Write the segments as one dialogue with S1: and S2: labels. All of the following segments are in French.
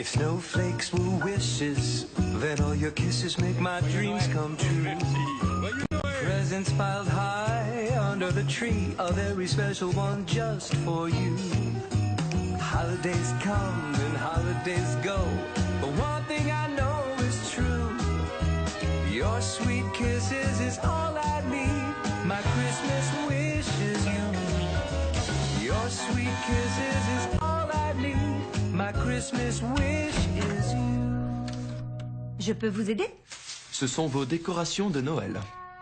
S1: If snowflakes were wishes, then all your kisses make my dreams come true. Presents piled high under the tree, a very special one just for you. Holidays come and holidays go, but one thing I know is true. Your sweet kisses is all I need. My Christmas wish is you. Your sweet kisses is all I need. My Christmas wish is you.
S2: Je peux vous aider?
S3: Ce sont vos décorations de Noël.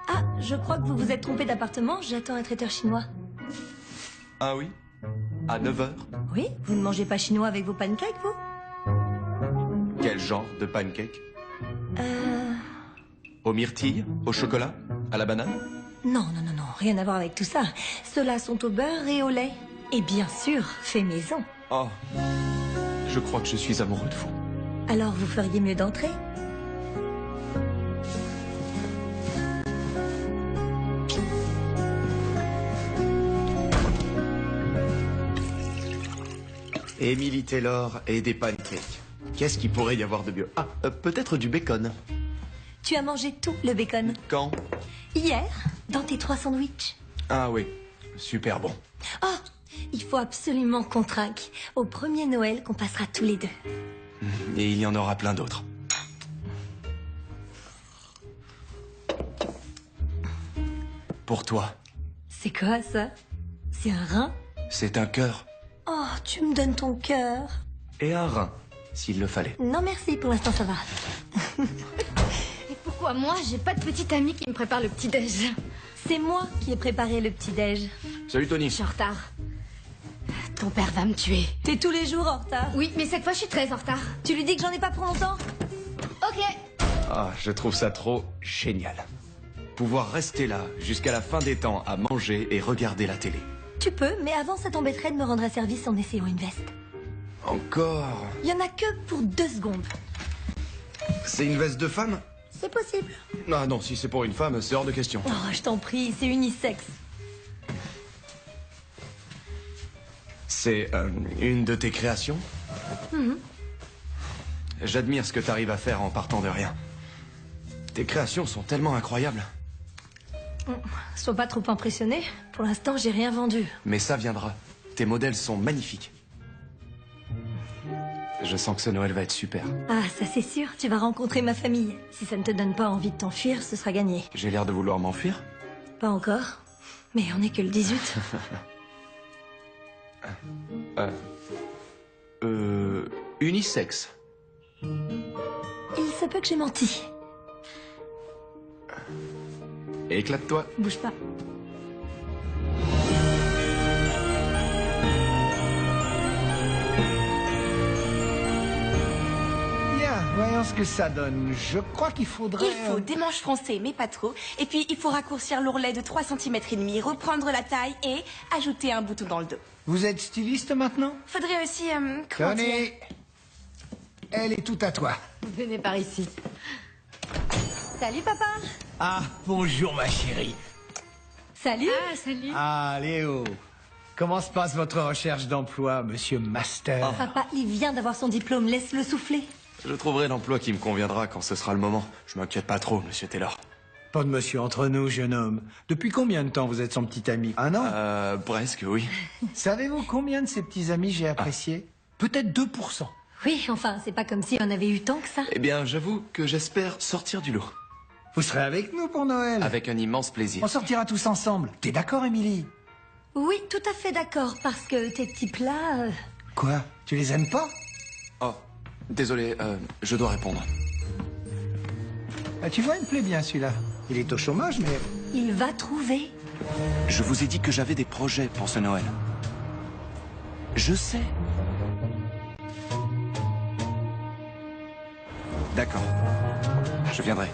S2: Ah, je crois que vous vous êtes trompé d'appartement. J'attends un traiteur chinois.
S3: Ah oui? À 9 h?
S2: Oui? Vous ne mangez pas chinois avec vos pancakes, vous?
S3: Quel genre de pancake? Aux myrtilles? Au chocolat? À la banane?
S2: Non, non, non, non. Rien à voir avec tout ça. Ceux-là sont au beurre et au lait. Et bien sûr, fait maison.
S3: Oh, je crois que je suis amoureux de vous.
S2: Alors vous feriez mieux d'entrer?
S3: Emily Taylor et des pancakes. Qu'est-ce qu'il pourrait y avoir de mieux? Ah, peut-être du bacon.
S2: Tu as mangé tout le bacon.
S3: Quand?
S2: Hier, dans tes 3 sandwichs.
S3: Ah oui, super bon.
S2: Oh, il faut absolument qu'on trinque. Au premier Noël qu'on passera tous les deux.
S3: Et il y en aura plein d'autres. Pour toi.
S2: C'est quoi ça? C'est un rein?
S3: C'est un cœur.
S2: Oh, tu me donnes ton cœur.
S3: Et un rein, s'il le fallait.
S2: Non merci, pour l'instant ça va.
S4: Et pourquoi moi, j'ai pas de petite amie qui me prépare le petit-déj?
S2: C'est moi qui ai préparé le petit-déj.
S3: Salut Tony.
S4: Je suis en retard. Ton père va me tuer.
S2: T'es tous les jours en retard.
S4: Oui, mais cette fois, je suis très en retard.
S2: Tu lui dis que j'en ai pas pour longtemps?
S4: Ok.
S3: Ah, je trouve ça trop génial. Pouvoir rester là jusqu'à la fin des temps à manger et regarder la télé.
S2: Tu peux, mais avant ça t'embêterait de me rendre service en essayant une veste.
S3: Encore?
S2: Il y en a que pour 2 secondes.
S3: C'est une veste de femme?
S2: C'est possible.
S3: Ah non, si c'est pour une femme, c'est hors de question.
S2: Oh, je t'en prie, c'est unisexe.
S3: C'est une de tes créations? J'admire ce que t'arrives à faire en partant de rien. Tes créations sont tellement incroyables.
S2: Sois pas trop impressionné. Pour l'instant, j'ai rien vendu.
S3: Mais ça viendra. Tes modèles sont magnifiques. Je sens que ce Noël va être super.
S2: Ah, ça c'est sûr, tu vas rencontrer ma famille. Si ça ne te donne pas envie de t'enfuir, ce sera gagné.
S3: J'ai l'air de vouloir m'enfuir?
S2: Pas encore. Mais on est que le 18.
S3: Unisexe.
S2: Il se peut que j'ai menti.
S3: Éclate-toi.
S2: Bouge pas.
S5: Bien, voyons ce que ça donne. Je crois qu'il faudrait...
S6: Il faut des manches froncées, mais pas trop. Et puis, il faut raccourcir l'ourlet de 3 cm et demi, reprendre la taille et ajouter un bouton dans le dos.
S5: Vous êtes styliste maintenant?
S6: Faudrait aussi, comment dire...
S5: Tony, elle est tout à toi.
S4: Venez par ici.
S2: Salut papa.
S5: Ah, bonjour ma chérie.
S2: Salut.
S4: Ah, salut.
S5: Ah, Léo. Comment se passe votre recherche d'emploi, monsieur Master?
S2: Papa, il vient d'avoir son diplôme, laisse-le souffler.
S3: Je trouverai l'emploi qui me conviendra quand ce sera le moment. Je m'inquiète pas trop, monsieur Taylor.
S5: Pas de monsieur entre nous, jeune homme. Depuis combien de temps vous êtes son petit ami? 1 an?
S3: Presque, oui.
S5: Savez-vous combien de ces petits amis j'ai appréciés? Peut-être 2%.
S2: Oui, enfin, c'est pas comme si on avait eu tant que ça.
S3: Eh bien, j'avoue que j'espère sortir du lot.
S5: Vous serez avec nous pour Noël?
S3: Avec un immense plaisir.
S5: On sortira tous ensemble. T'es d'accord, Émilie?
S2: Oui, tout à fait d'accord, parce que tes petits plats...
S5: Quoi? Tu les aimes pas?
S3: Oh, désolé, je dois répondre.
S5: Ah, tu vois, il me plaît bien celui-là. Il est au chômage, mais...
S2: Il va trouver.
S3: Je vous ai dit que j'avais des projets pour ce Noël. Je sais. D'accord. Je viendrai.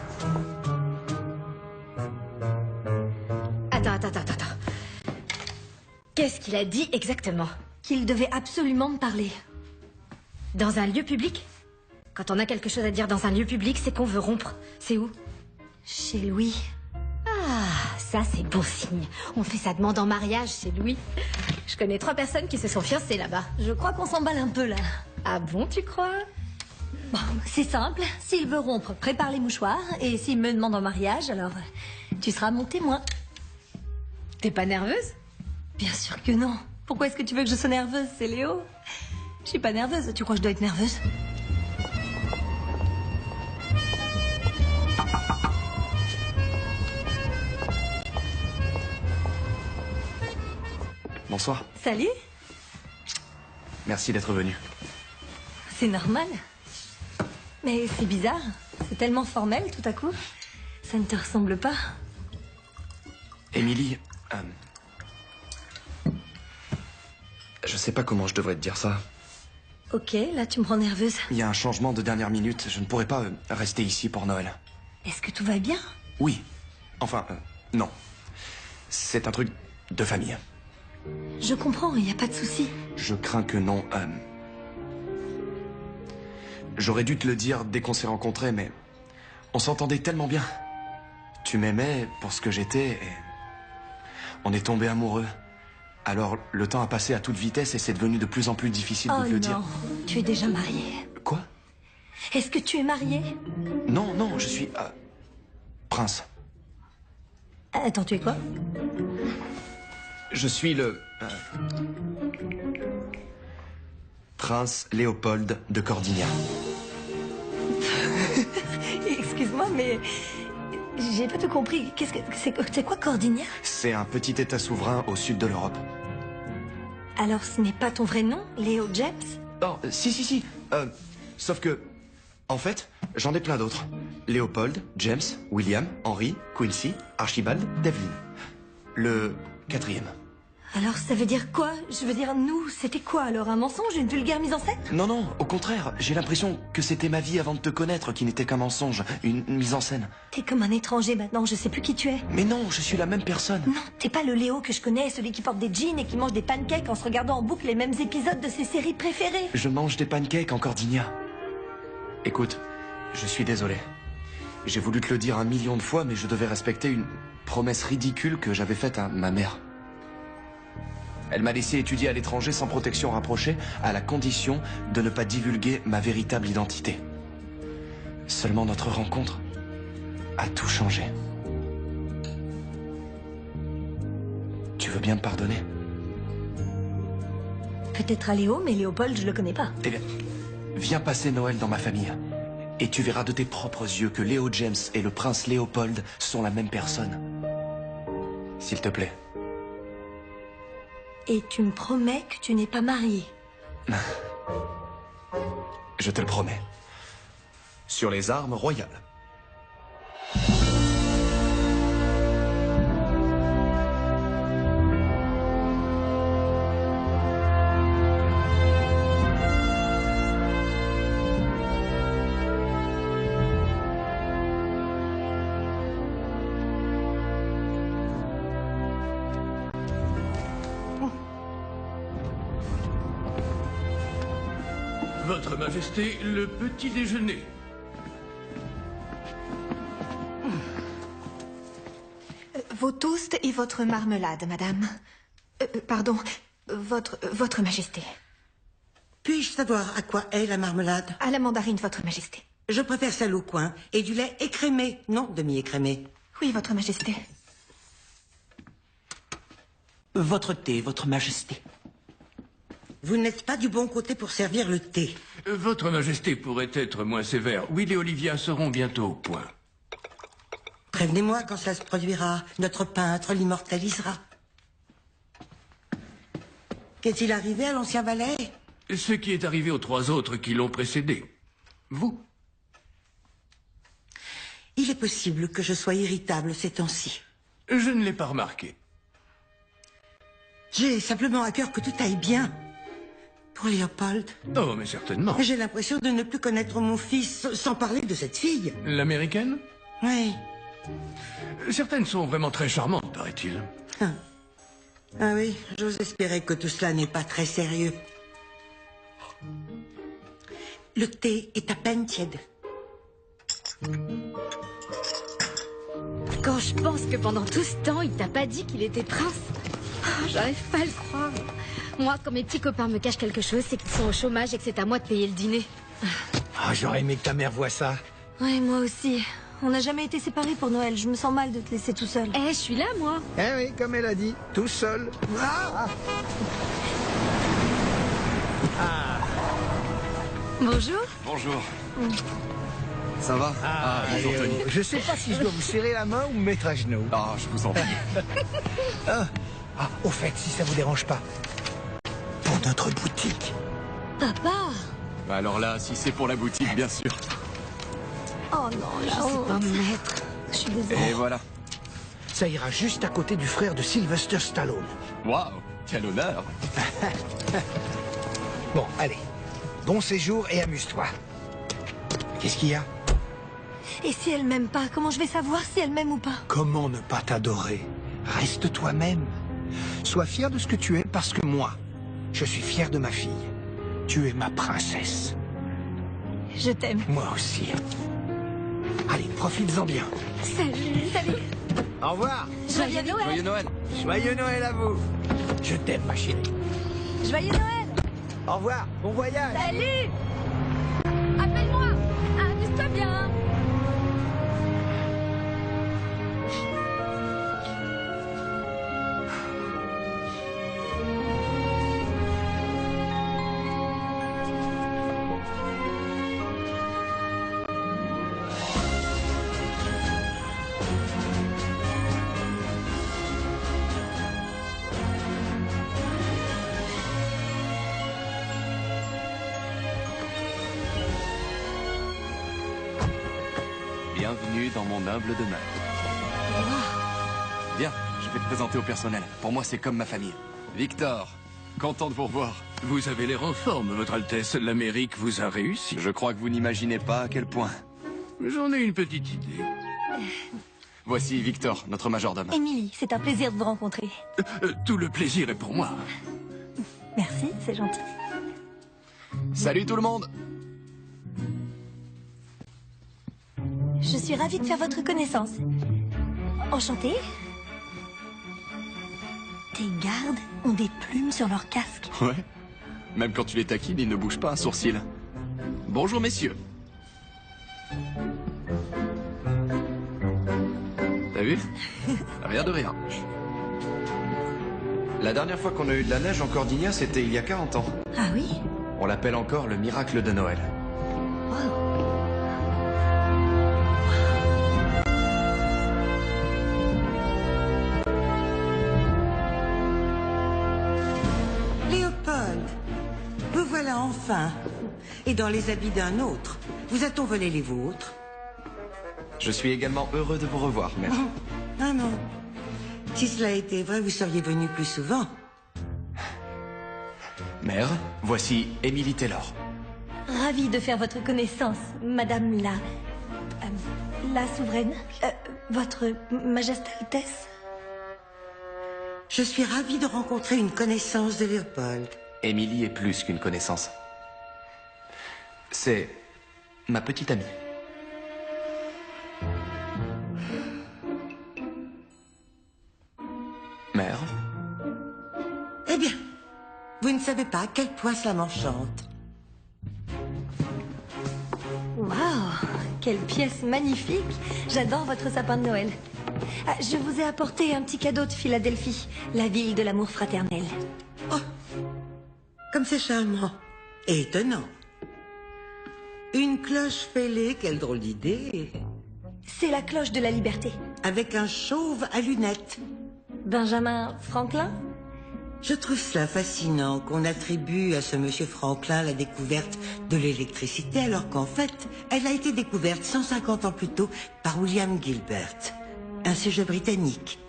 S4: Attends. Qu'est-ce qu'il a dit exactement?
S2: Qu'il devait absolument me parler.
S4: Dans un lieu public? Quand on a quelque chose à dire dans un lieu public, c'est qu'on veut rompre. C'est où?
S2: Chez Louis.
S4: Ah, ça c'est bon signe. On fait sa demande en mariage chez Louis. Je connais 3 personnes qui se sont fiancées là-bas.
S2: Je crois qu'on s'emballe un peu, là.
S4: Ah bon, tu crois?
S2: Bon, c'est simple. S'il veut rompre, prépare les mouchoirs. Et s'il me demande en mariage, alors tu seras mon témoin.
S4: T'es pas nerveuse?
S2: Bien sûr que non. Pourquoi est-ce que tu veux que je sois nerveuse? C'est Léo. Je suis pas nerveuse. Tu crois que je dois être nerveuse?
S3: Bonsoir.
S2: Salut.
S3: Merci d'être venu.
S2: C'est normal. Mais c'est bizarre. C'est tellement formel tout à coup. Ça ne te ressemble pas.
S3: Émilie, je sais pas comment je devrais te dire ça.
S2: Ok, là tu me rends nerveuse.
S3: Il y a un changement de dernière minute. Je ne pourrais pas rester ici pour Noël.
S2: Est-ce que tout va bien?
S3: Oui. Enfin, non. C'est un truc de famille.
S2: Je comprends, il n'y a pas de souci.
S3: Je crains que non. J'aurais dû te le dire dès qu'on s'est rencontrés, mais on s'entendait tellement bien. Tu m'aimais pour ce que j'étais et on est tombés amoureux. Alors le temps a passé à toute vitesse et c'est devenu de plus en plus difficile de te le dire.
S2: Oh non, tu es déjà marié.
S3: Quoi?
S2: Est-ce que tu es marié?
S3: Non, non, je suis prince.
S2: Attends, tu es quoi?
S3: Je suis le prince Léopold de Cordigna.
S2: Excuse-moi, mais j'ai pas tout compris. Qu'est-ce que c'est quoi Cordigna?
S3: C'est un petit état souverain au sud de l'Europe.
S2: Alors ce n'est pas ton vrai nom, Léo James?
S3: Oh, si. Sauf que, en fait, j'en ai plein d'autres. Léopold, James, William, Henry, Quincy, Archibald, Devlin. Le 4e.
S2: Alors ça veut dire quoi? Je veux dire, nous, c'était quoi alors? Un mensonge? Une vulgaire mise en scène?
S3: Non, non, au contraire. J'ai l'impression que c'était ma vie avant de te connaître qui n'était qu'un mensonge, une mise en scène.
S2: T'es comme un étranger maintenant, je sais plus qui tu es.
S3: Mais non, je suis la même personne.
S2: Non, t'es pas le Léo que je connais, celui qui porte des jeans et qui mange des pancakes en se regardant en boucle les mêmes épisodes de ses séries préférées.
S3: Je mange des pancakes en Cordigna. Écoute, je suis désolé. J'ai voulu te le dire 1 million de fois, mais je devais respecter une promesse ridicule que j'avais faite à ma mère. Elle m'a laissé étudier à l'étranger sans protection rapprochée, à la condition de ne pas divulguer ma véritable identité. Seulement notre rencontre a tout changé. Tu veux bien me pardonner?
S2: Peut-être à Léo, mais Léopold, je le connais pas.
S3: Eh bien, viens passer Noël dans ma famille. Et tu verras de tes propres yeux que Léo James et le prince Léopold sont la même personne. S'il te plaît.
S2: Et tu me promets que tu n'es pas marié?
S3: Je te le promets. Sur les armes royales.
S7: Votre Majesté, le petit déjeuner.
S8: Vos toasts et votre marmelade, madame. Pardon, votre Majesté.
S9: Puis-je savoir à quoi est la marmelade?
S8: À la mandarine, votre Majesté.
S9: Je préfère celle au coin et du lait écrémé, non demi-écrémé.
S8: Oui, votre Majesté.
S10: Votre thé, votre Majesté.
S9: Vous n'êtes pas du bon côté pour servir le thé.
S7: Votre Majesté pourrait être moins sévère. Will et Olivia seront bientôt au point.
S9: Prévenez-moi quand cela se produira. Notre peintre l'immortalisera. Qu'est-il arrivé à l'ancien valet?
S7: Ce qui est arrivé aux 3 autres qui l'ont précédé. Vous.
S9: Il est possible que je sois irritable ces temps-ci.
S7: Je ne l'ai pas remarqué.
S9: J'ai simplement à cœur que tout aille bien. Pour Léopold.
S7: Oh, mais certainement.
S9: J'ai l'impression de ne plus connaître mon fils, sans parler de cette fille.
S7: L'américaine?
S9: Oui.
S7: Certaines sont vraiment très charmantes, paraît-il.
S9: Ah oui, j'ose espérer que tout cela n'est pas très sérieux. Le thé est à peine tiède.
S4: Quand je pense que pendant tout ce temps, il t'a pas dit qu'il était prince. Oh, j'arrive pas à le croire. Moi, quand mes petits copains me cachent quelque chose, c'est qu'ils sont au chômage et que c'est à moi de payer le dîner.
S5: Ah, j'aurais aimé que ta mère voie ça.
S2: Ouais, moi aussi. On n'a jamais été séparés pour Noël. Je me sens mal de te laisser tout seul.
S4: Eh, je suis là, moi.
S5: Eh oui, comme elle a dit, tout seul. Ah
S2: Bonjour.
S3: Bonjour. Ça va?
S5: Bonjour, Tony. Je sais pas si je dois vous serrer la main ou me mettre à genoux.
S3: Ah, je vous en prie.
S5: Au fait, si ça vous dérange pas, pour notre boutique.
S2: Papa.
S3: Alors là, si c'est pour la boutique, bien sûr.
S2: Oh non, je sais pas me mettre. Je suis désolée.
S3: Et voilà.
S5: Ça ira juste à côté du frère de Sylvester Stallone.
S3: Waouh, quel honneur.
S5: Bon, allez. Bon séjour et amuse-toi. Qu'est-ce qu'il y a?
S2: Et si elle m'aime pas, comment je vais savoir si elle m'aime ou pas?
S5: Comment ne pas t'adorer? Reste toi-même. Sois fier de ce que tu es parce que moi, je suis fier de ma fille. Tu es ma princesse.
S2: Je t'aime.
S5: Moi aussi. Allez, profites-en bien.
S2: Salut.
S5: Au revoir.
S2: Joyeux Noël.
S3: Joyeux Noël.
S5: Joyeux Noël à vous. Je t'aime, ma chérie.
S2: Joyeux Noël.
S5: Au revoir. Bon voyage.
S2: Salut. Appelle-moi. Amuse-toi bien.
S3: Bienvenue dans mon humble demeure. Viens, je vais te présenter au personnel. Pour moi, c'est comme ma famille. Victor, content de vous revoir.
S7: Vous avez l'air en forme, Votre Altesse. L'Amérique vous a réussi.
S3: Je crois que vous n'imaginez pas à quel point.
S7: J'en ai une petite idée.
S3: Voici Victor, notre majordome.
S2: Émilie, c'est un plaisir de vous rencontrer.
S7: Tout le plaisir est pour moi.
S2: Merci, c'est gentil.
S3: Salut tout le monde.
S2: Je suis ravie de faire votre connaissance. Enchantée. Tes gardes ont des plumes sur leur casque.
S3: Ouais. Même quand tu les taquines, ils ne bougent pas un sourcil. Bonjour messieurs. T'as vu? Rien de rien. La dernière fois qu'on a eu de la neige en Cordinia, c'était il y a 40 ans.
S2: Ah oui?
S3: On l'appelle encore le miracle de Noël.
S2: Wow.
S9: Léopold, vous voilà enfin. Et dans les habits d'un autre. Vous a-t-on volé les vôtres?
S3: Je suis également heureux de vous revoir, mère.
S9: Ah non. Si cela était vrai, vous seriez venu plus souvent.
S3: Mère, voici Emily Taylor.
S2: Ravie de faire votre connaissance, Madame la souveraine. Votre Majesté Altesse.
S9: Je suis ravie de rencontrer une connaissance de Léopold.
S3: Emily est plus qu'une connaissance. C'est ma petite amie. Mère?
S9: Eh bien, vous ne savez pas à quel point cela m'enchante.
S2: Waouh, quelle pièce magnifique. J'adore votre sapin de Noël. Ah, je vous ai apporté un petit cadeau de Philadelphie, la ville de l'amour fraternel.
S9: Oh, comme c'est charmant. Et étonnant. Une cloche fêlée, quelle drôle d'idée.
S2: C'est la cloche de la liberté.
S9: Avec un chauve à lunettes.
S2: Benjamin Franklin?
S9: Je trouve cela fascinant qu'on attribue à ce monsieur Franklin la découverte de l'électricité, alors qu'en fait, elle a été découverte 150 ans plus tôt par William Gilbert, un sujet britannique.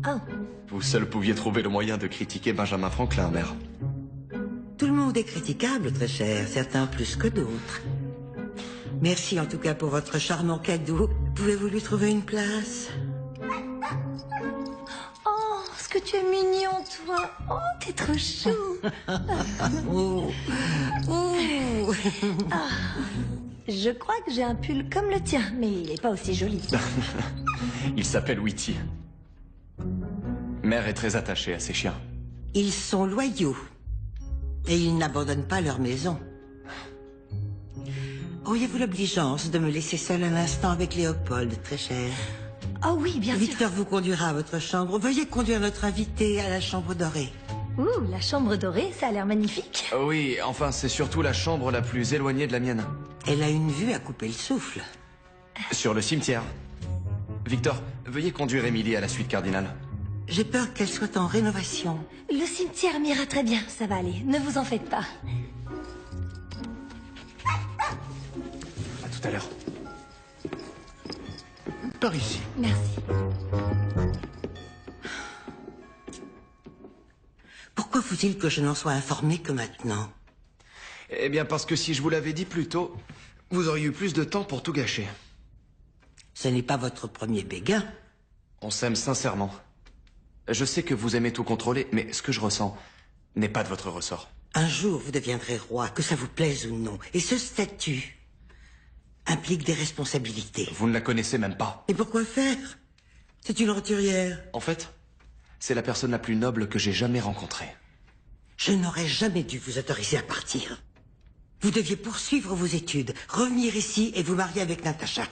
S2: Oh.
S3: Vous seul pouviez trouver le moyen de critiquer Benjamin Franklin, mère.
S9: Tout le monde est critiquable, très cher, certains plus que d'autres. Merci en tout cas pour votre charmant cadeau. Pouvez-vous lui trouver une place?
S2: Oh, ce que tu es mignon, toi. Oh, t'es trop chou.
S9: Oh. Oh.
S2: Ah, je crois que j'ai un pull comme le tien, mais il n'est pas aussi joli.
S3: Il s'appelle Whitty. Mère est très attachée à ses chiens.
S9: Ils sont loyaux. Et ils n'abandonnent pas leur maison. Auriez-vous l'obligeance de me laisser seule un instant avec Léopold, très cher?
S2: Oh oui, bien sûr.
S9: Victor vous conduira à votre chambre. Veuillez conduire notre invité à la chambre dorée.
S2: Ouh, la chambre dorée, ça a l'air magnifique.
S3: Oui, enfin, c'est surtout la chambre la plus éloignée de la mienne.
S9: Elle a une vue à couper le souffle.
S3: Sur le cimetière. Victor, veuillez conduire Émilie à la suite cardinale.
S9: J'ai peur qu'elle soit en rénovation.
S2: Le cimetière m'ira très bien, ça va aller. Ne vous en faites pas.
S3: À tout à l'heure.
S7: Par ici.
S2: Merci.
S9: Pourquoi faut-il que je n'en sois informée que maintenant?
S3: Eh bien, parce que si je vous l'avais dit plus tôt, vous auriez eu plus de temps pour tout gâcher.
S9: Ce n'est pas votre premier béguin.
S3: On s'aime sincèrement. Je sais que vous aimez tout contrôler, mais ce que je ressens n'est pas de votre ressort.
S9: Un jour, vous deviendrez roi, que ça vous plaise ou non. Et ce statut implique des responsabilités.
S3: Vous ne la connaissez même pas.
S9: Et pourquoi faire? C'est une roturière.
S3: En fait, c'est la personne la plus noble que j'ai jamais rencontrée.
S9: Je n'aurais jamais dû vous autoriser à partir. Vous deviez poursuivre vos études, revenir ici et vous marier avec Natacha.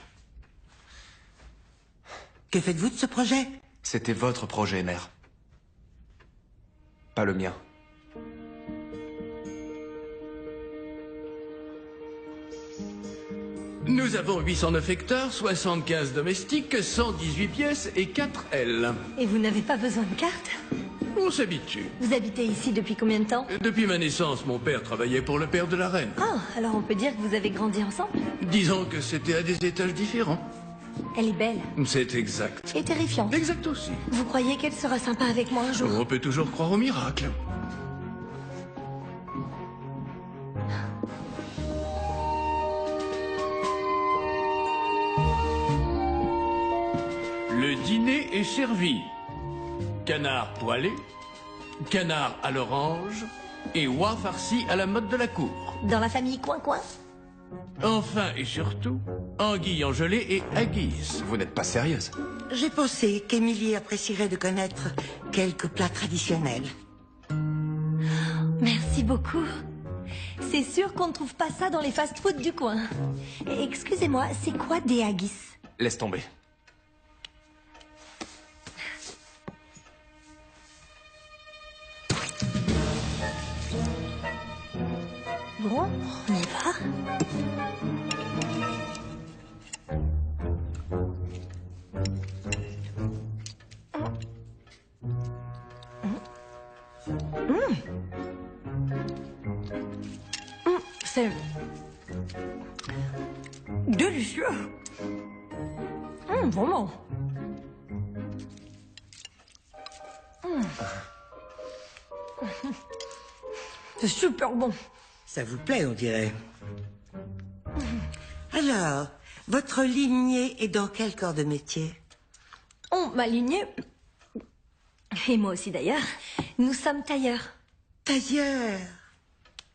S9: Que faites-vous de ce projet?
S3: C'était votre projet, mère. Pas le mien.
S7: Nous avons 809 hectares, 75 domestiques, 118 pièces et 4 ailes.
S2: Et vous n'avez pas besoin de carte?
S7: On s'habitue.
S2: Vous habitez ici depuis combien de temps?
S7: Depuis ma naissance, mon père travaillait pour le père de la reine.
S2: Ah, alors on peut dire que vous avez grandi ensemble?
S7: Disons que c'était à des étages différents.
S2: Elle est belle.
S7: C'est exact.
S2: Et terrifiante.
S7: Exact aussi.
S2: Vous croyez qu'elle sera sympa avec moi un jour?
S7: On peut toujours croire au miracle. Le dîner est servi. Canard poêlé, canard à l'orange et oie farci à la mode de la cour.
S2: Dans la famille Coin-Coin?
S7: Enfin et surtout, anguille en gelée et aiguise.
S3: Vous n'êtes pas sérieuse?
S9: J'ai pensé qu'Émilie apprécierait de connaître quelques plats traditionnels.
S2: Merci beaucoup. C'est sûr qu'on ne trouve pas ça dans les fast-foods du coin. Excusez-moi, c'est quoi des haggis?
S3: Laisse tomber.
S2: Bon, on y va. C'est délicieux. Vraiment. C'est super bon.
S9: Ça vous plaît, on dirait. Alors, votre lignée est dans quel corps de métier?
S2: Oh, ma lignée. Et moi aussi d'ailleurs. Nous sommes tailleurs.
S9: Tailleurs?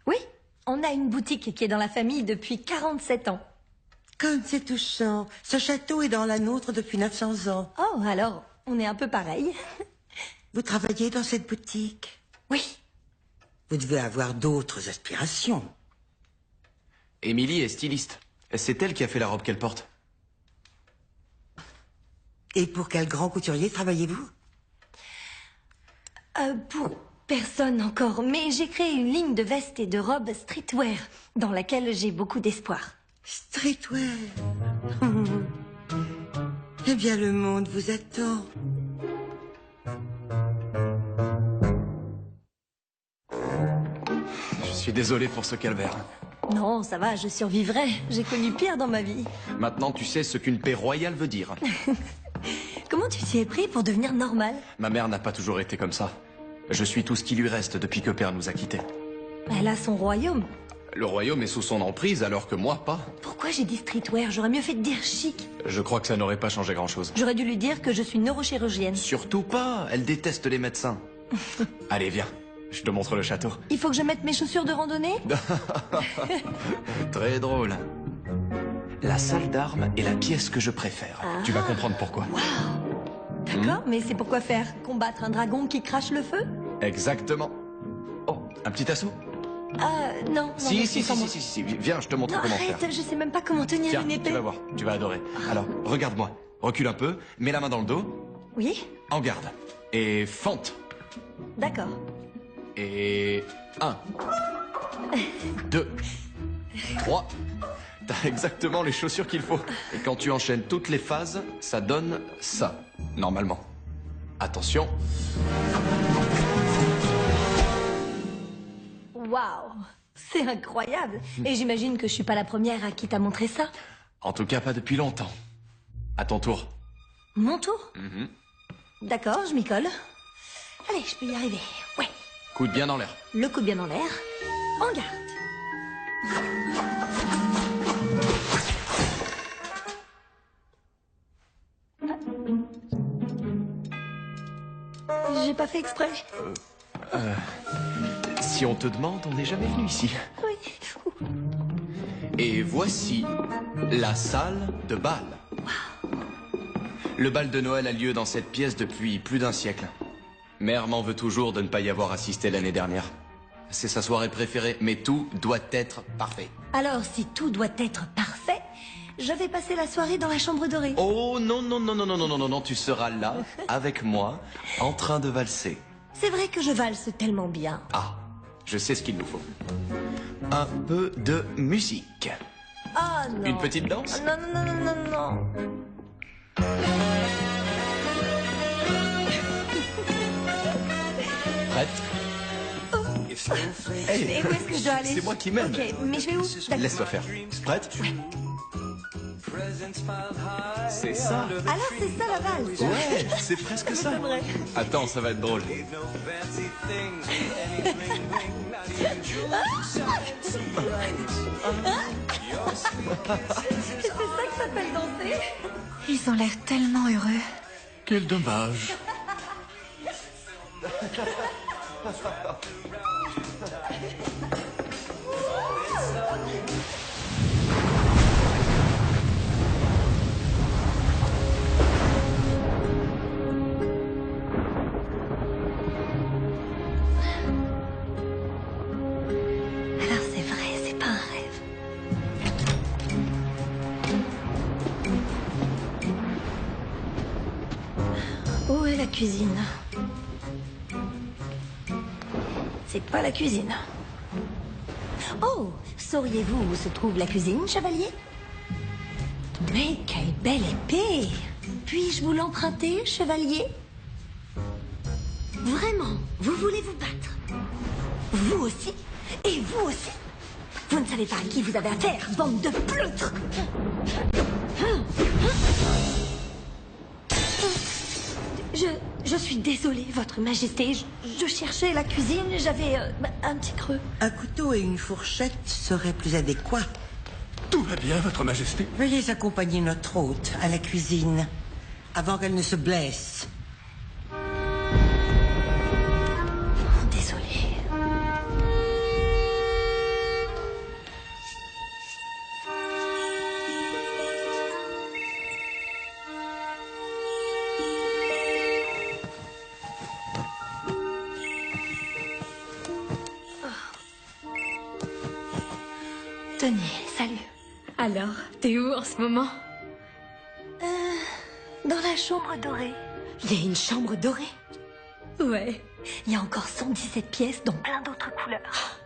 S2: Oui, on a une boutique qui est dans la famille depuis 47 ans.
S9: Comme c'est touchant. Ce château est dans la nôtre depuis 900 ans.
S2: Oh, alors, on est un peu pareil.
S9: Vous travaillez dans cette boutique?
S2: Oui.
S9: Vous devez avoir d'autres aspirations.
S3: Émilie est styliste. C'est elle qui a fait la robe qu'elle porte.
S9: Et pour quel grand couturier travaillez-vous?
S2: Pour personne encore, mais j'ai créé une ligne de vestes et de robes streetwear dans laquelle j'ai beaucoup d'espoir.
S9: Streetwear. Eh bien, le monde vous attend.
S3: Je suis désolé pour ce calvaire.
S2: Non, ça va, je survivrai. J'ai connu pire dans ma vie.
S3: Maintenant, tu sais ce qu'une paix royale veut dire.
S2: Comment tu t'y es pris pour devenir normal?
S3: Ma mère n'a pas toujours été comme ça. Je suis tout ce qui lui reste depuis que père nous a quittés.
S2: Elle a son royaume.
S3: Le royaume est sous son emprise alors que moi, pas.
S2: Pourquoi j'ai dit streetwear? J'aurais mieux fait de dire chic.
S3: Je crois que ça n'aurait pas changé grand-chose.
S2: J'aurais dû lui dire que je suis neurochirurgienne.
S3: Surtout pas, elle déteste les médecins. Allez, viens, je te montre le château.
S2: Il faut que je mette mes chaussures de randonnée?
S3: Très drôle. La salle d'armes est la pièce que je préfère. Tu vas comprendre pourquoi.
S2: D'accord, mais c'est pour quoi faire? Combattre un dragon qui crache le feu?
S3: Exactement. Oh, un petit assaut?
S2: Non.
S3: Si,
S2: merci, sans moi.
S3: si. Viens, je te montre
S2: Non,
S3: comment
S2: arrête,
S3: faire.
S2: je sais même pas comment tenir
S3: Tiens,
S2: une épée.
S3: tu vas voir, tu vas adorer. Alors, regarde-moi. Recule un peu, mets la main dans le dos,
S2: Oui,
S3: en garde. Et fente.
S2: d'accord.
S3: Et 1, 2, 3. T'as exactement les chaussures qu'il faut. Et quand tu enchaînes toutes les phases, ça donne ça, normalement. Attention.
S2: Waouh, c'est incroyable. Et j'imagine que je suis pas la première à qui t'a montré ça.
S3: En tout cas, pas depuis longtemps. À ton tour.
S2: Mon tour? D'accord, je m'y colle. Allez, je peux y arriver. Ouais,
S3: Coude bien dans l'air.
S2: le coude bien dans l'air. En garde. J'ai pas fait exprès.
S3: Si on te demande, on n'est jamais venu ici.
S2: Oui.
S3: Et voici la salle de bal. Le bal de Noël a lieu dans cette pièce depuis plus d'un siècle. Mère m'en veut toujours de ne pas y avoir assisté l'année dernière. C'est sa soirée préférée, mais tout doit être parfait.
S2: Alors, si tout doit être parfait, je vais passer la soirée dans la chambre dorée.
S3: Oh non, tu seras là, avec moi, en train de valser.
S2: C'est vrai que je valse tellement bien.
S3: Ah, je sais ce qu'il nous faut. Un peu de musique.
S2: Ah non.
S3: Une petite danse?
S2: Non.
S3: Prête? Hey,
S2: Et où est-ce que je dois aller?
S3: c'est moi qui mène.
S2: Ok, mais je vais où? D'accord.
S3: Laisse-toi faire. Prête? C'est ça.
S2: Alors c'est ça la valse?
S3: Ouais, c'est presque ça.
S2: vrai.
S3: Attends, ça va être drôle.
S2: C'est ça que s'appelle danser?
S8: Ils ont l'air tellement heureux.
S7: Quel dommage.
S2: Alors c'est vrai, c'est pas un rêve. Où est la cuisine? C'est pas la cuisine. Oh, sauriez-vous où se trouve la cuisine, chevalier? Mais quelle belle épée! Puis-je vous l'emprunter, chevalier? Vraiment, vous voulez vous battre? Vous aussi? Et vous aussi? Vous ne savez pas à qui vous avez affaire, bande de pleutres! Je suis désolée, Votre Majesté. Je cherchais la cuisine, j'avais un petit creux.
S9: Un couteau et une fourchette seraient plus adéquats.
S7: Tout va bien, Votre Majesté?
S9: Veuillez accompagner notre hôte à la cuisine avant qu'elle ne se blesse.
S2: Désolée. Tenez, salut.
S4: Alors, t'es où en ce moment?
S2: Dans la chambre dorée.
S4: Il y a une chambre dorée?
S2: Ouais. Il y a encore 117 pièces, dont plein d'autres couleurs.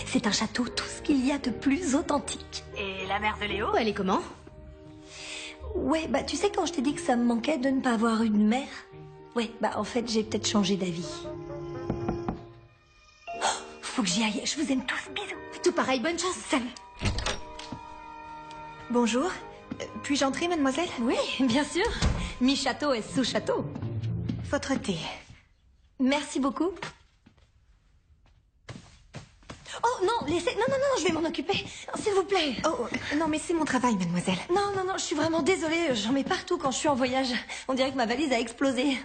S2: C'est un château, tout ce qu'il y a de plus authentique.
S4: Et la mère de Léo, elle est comment?
S2: Ouais, bah tu sais quand je t'ai dit que ça me manquait de ne pas avoir une mère? Ouais, bah en fait j'ai peut-être changé d'avis. Oh, faut que j'y aille, je vous aime tous, bisous.
S4: Tout pareil, bonne chance.
S2: Salut.
S8: Bonjour. Puis-je entrer, mademoiselle?
S2: Oui, bien sûr. Mi-château est sous-château.
S8: Votre thé.
S2: Merci beaucoup. Oh non, laissez... Non, je vais m'en occuper. S'il vous plaît.
S8: Oh, non, mais c'est mon travail, mademoiselle.
S2: Non, je suis vraiment désolée. J'en mets partout quand je suis en voyage. On dirait que ma valise a explosé.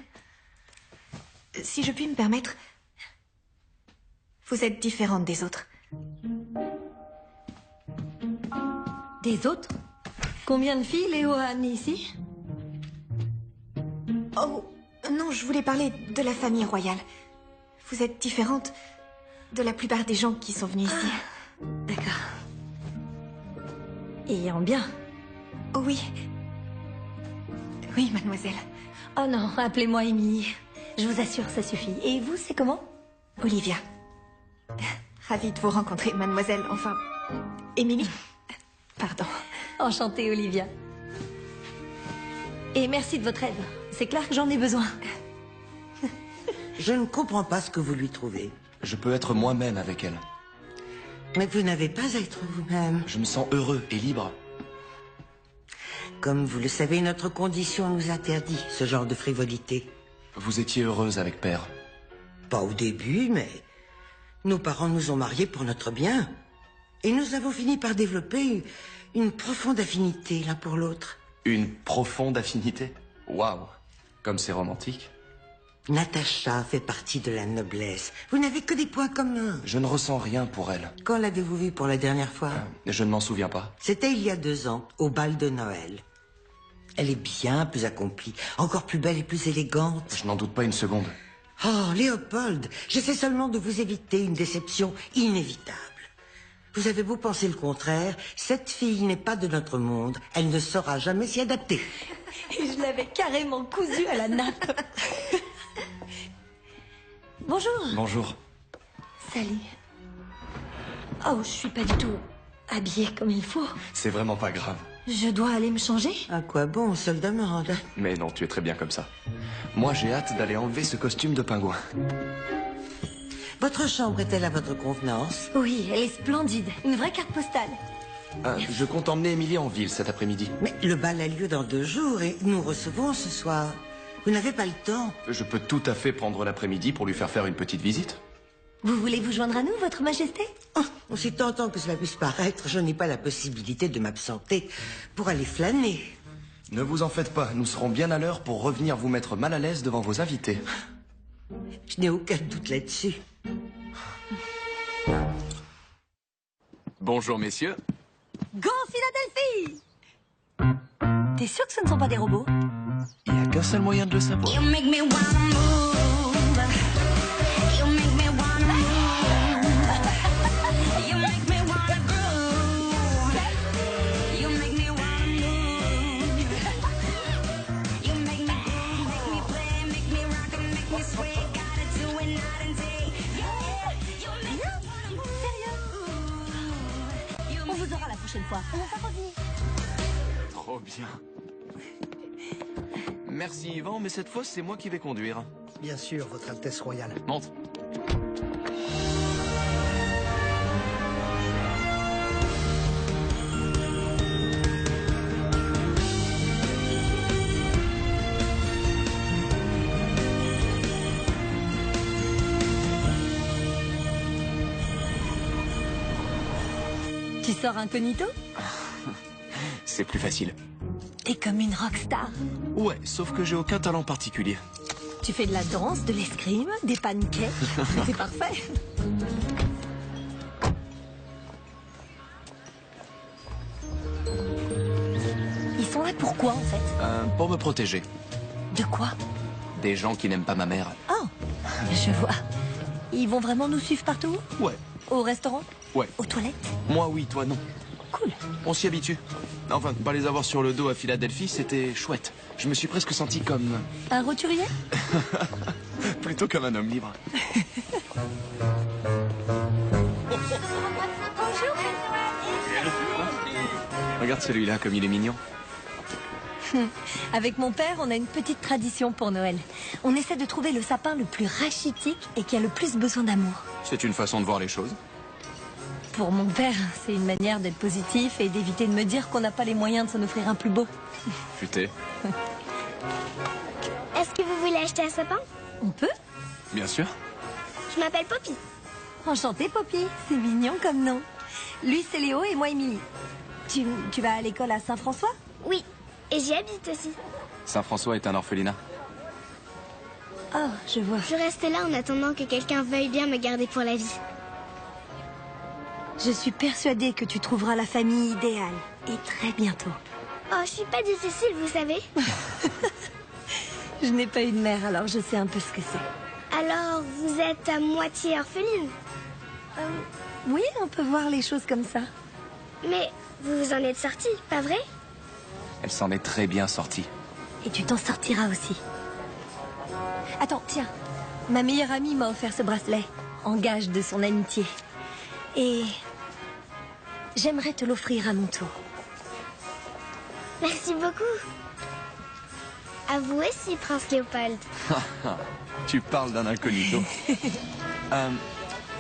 S8: Si je puis me permettre, vous êtes différente des autres.
S2: Des autres? Combien de filles Léo a amené ici?
S8: Oh, non, je voulais parler de la famille royale. Vous êtes différente de la plupart des gens qui sont venus ici.
S2: D'accord. Et en bien.
S8: Oh oui. Oui, mademoiselle.
S2: Oh non, appelez-moi Émilie. Je vous assure, ça suffit. Et vous, c'est comment?
S8: Olivia. Ravie de vous rencontrer, mademoiselle. Enfin, Émilie. Pardon.
S2: Enchantée, Olivia. Et merci de votre aide. C'est clair que j'en ai besoin.
S9: Je ne comprends pas ce que vous lui trouvez.
S3: Je peux être moi-même avec elle.
S9: Mais vous n'avez pas à être vous-même.
S3: Je me sens heureux et libre.
S9: Comme vous le savez, notre condition nous interdit ce genre de frivolité.
S3: Vous étiez heureuse avec Père?
S9: Pas au début, mais nos parents nous ont mariés pour notre bien. Et nous avons fini par développer une profonde affinité l'un pour l'autre.
S3: Une profonde affinité? Waouh! Comme c'est romantique.
S9: Natacha fait partie de la noblesse. Vous n'avez que des points communs.
S3: Je ne ressens rien pour elle.
S9: Quand l'avez-vous vue pour la dernière fois?
S3: Je ne m'en souviens pas.
S9: C'était il y a 2 ans, au bal de Noël. Elle est bien plus accomplie, encore plus belle et plus élégante.
S3: Je n'en doute pas une seconde.
S9: Oh, Léopold, j'essaie seulement de vous éviter une déception inévitable. Vous avez beau penser le contraire, cette fille n'est pas de notre monde. Elle ne saura jamais s'y adapter.
S2: Et je l'avais carrément cousue à la nappe. Bonjour.
S3: Bonjour.
S2: Salut. Oh, je suis pas du tout habillée comme il faut.
S3: C'est vraiment pas grave.
S2: Je dois aller me changer?
S9: À quoi bon, seule demande?
S3: Mais non, tu es très bien comme ça. Moi, j'ai hâte d'aller enlever ce costume de pingouin.
S9: Votre chambre est-elle à votre convenance?
S2: Oui, elle est splendide. Une vraie carte postale.
S3: Je compte emmener Émilie en ville cet après-midi.
S9: Mais le bal a lieu dans 2 jours et nous recevons ce soir. Vous n'avez pas le temps.
S3: Je peux tout à fait prendre l'après-midi pour lui faire une petite visite.
S2: Vous voulez vous joindre à nous, votre majesté?
S9: Oh, aussi tentant que cela puisse paraître, je n'ai pas la possibilité de m'absenter pour aller flâner.
S3: Ne vous en faites pas, nous serons bien à l'heure pour revenir vous mettre mal à l'aise devant vos invités.
S9: Je n'ai aucun doute là-dessus.
S3: Bonjour, messieurs.
S2: Go, Philadelphie! T'es sûr que ce ne sont pas des robots?
S3: Il n'y a qu'un seul moyen de le savoir.
S2: On vous aura la prochaine fois. On va revenir.
S3: Trop bien. Merci Yvan, mais cette fois c'est moi qui vais conduire.
S5: Bien sûr, Votre Altesse Royale.
S3: Monte.
S2: Tu sors incognito?
S3: C'est plus facile.
S2: T'es comme une rockstar.
S3: Ouais, sauf que j'ai aucun talent particulier.
S2: Tu fais de la danse, de l'escrime, des pancakes. C'est parfait. Ils sont là pourquoi, en fait?
S3: Pour me protéger.
S2: De quoi?
S3: Des gens qui n'aiment pas ma mère.
S2: Oh, je vois. Ils vont vraiment nous suivre partout?
S3: Ouais.
S2: Au restaurant?
S3: Ouais.
S2: Aux toilettes?
S3: Moi oui, toi non.
S2: Cool.
S3: On s'y habitue. Enfin, pas les avoir sur le dos à Philadelphie, c'était chouette. Je me suis presque senti comme...
S2: Un roturier?
S3: Plutôt comme un homme libre.
S2: Bonjour.
S3: Regarde celui-là, comme il est mignon.
S2: Avec mon père, on a une petite tradition pour Noël. On essaie de trouver le sapin le plus rachitique et qui a le plus besoin d'amour.
S3: C'est une façon de voir les choses.
S2: Pour mon père, c'est une manière d'être positif et d'éviter de me dire qu'on n'a pas les moyens de s'en offrir un plus beau.
S3: Futé.
S11: Est-ce que vous voulez acheter un sapin?
S2: On peut?
S3: Bien sûr.
S11: Je m'appelle Poppy.
S2: Enchantée, Poppy. C'est mignon comme nom. Lui, c'est Léo et moi, Émilie. Tu vas à l'école à Saint-François?
S11: Oui, et j'y habite aussi.
S3: Saint-François est un orphelinat.
S2: Oh, je vois.
S11: Je reste là en attendant que quelqu'un veuille bien me garder pour la vie.
S2: Je suis persuadée que tu trouveras la famille idéale. Et très bientôt.
S11: Oh, je suis pas difficile, vous savez.
S2: Je n'ai pas eu de mère, alors je sais un peu ce que c'est.
S11: Alors, vous êtes à moitié orpheline?
S2: Oui, on peut voir les choses comme ça.
S11: Mais vous vous en êtes sorti, pas vrai?
S3: Elle s'en est très bien sortie.
S2: Et tu t'en sortiras aussi. Attends, tiens. Ma meilleure amie m'a offert ce bracelet, en gage de son amitié. Et j'aimerais te l'offrir à mon tour.
S11: Merci beaucoup. À vous aussi, Prince Léopold.
S3: Tu parles d'un incognito.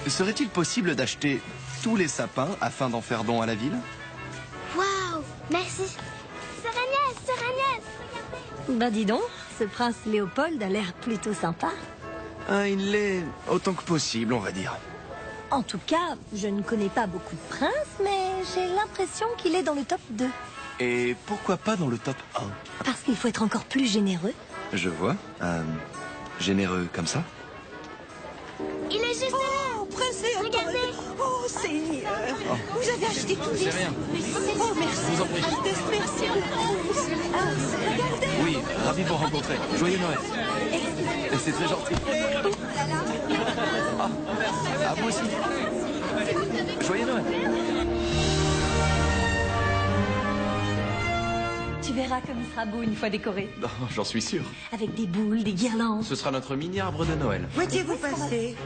S3: Serait-il possible d'acheter tous les sapins afin d'en faire don à la ville?
S11: Waouh, merci. Sœur Agnès, Sœur Agnès, regardez.
S2: Ben dis donc, ce prince Léopold a l'air plutôt sympa.
S3: Il l'est autant que possible, on va dire.
S2: En tout cas, je ne connais pas beaucoup de princes, mais j'ai l'impression qu'il est dans le top 2.
S3: Et pourquoi pas dans le top 1?
S2: Parce qu'il faut être encore plus généreux.
S3: Je vois. Généreux comme ça?
S11: Il est juste là.
S2: Oh, prince Léopold.
S11: Regardez.
S2: Oh, Seigneur. Vous avez acheté tout
S7: C'est rien.
S2: Oh, merci.
S7: Je vous en prie.
S2: Altesse, merci beaucoup. Regardez.
S3: Oui, ravi de vous rencontrer. Joyeux Noël. C'est très gentil. Ah, moi aussi. Joyeux Noël.
S2: Tu verras comme il sera beau une fois décoré.
S3: Oh, j'en suis sûr.
S2: Avec des boules, des guirlandes.
S3: Ce sera notre mini-arbre de Noël.
S9: Où étiez-vous passé?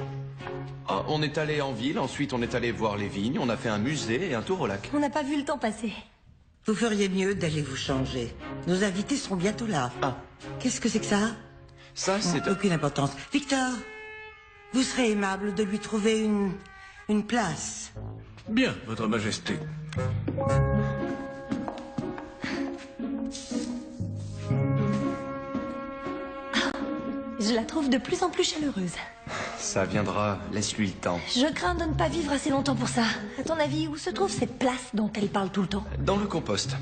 S3: On est allé en ville, ensuite on est allé voir les vignes, on a fait un musée et un tour au lac.
S2: On n'a pas vu le temps passer.
S9: Vous feriez mieux d'aller vous changer. Nos invités seront bientôt là.
S3: Ah.
S9: Qu'est-ce que c'est que ça?
S3: Ça, c'est...
S9: Aucune importance. Victor, vous serez aimable de lui trouver une place.
S7: Bien, Votre Majesté.
S2: Je la trouve de plus en plus chaleureuse.
S3: Ça viendra, laisse-lui le temps.
S2: Je crains de ne pas vivre assez longtemps pour ça. À ton avis, où se trouve cette place dont elle parle tout le temps?
S3: Dans le compost.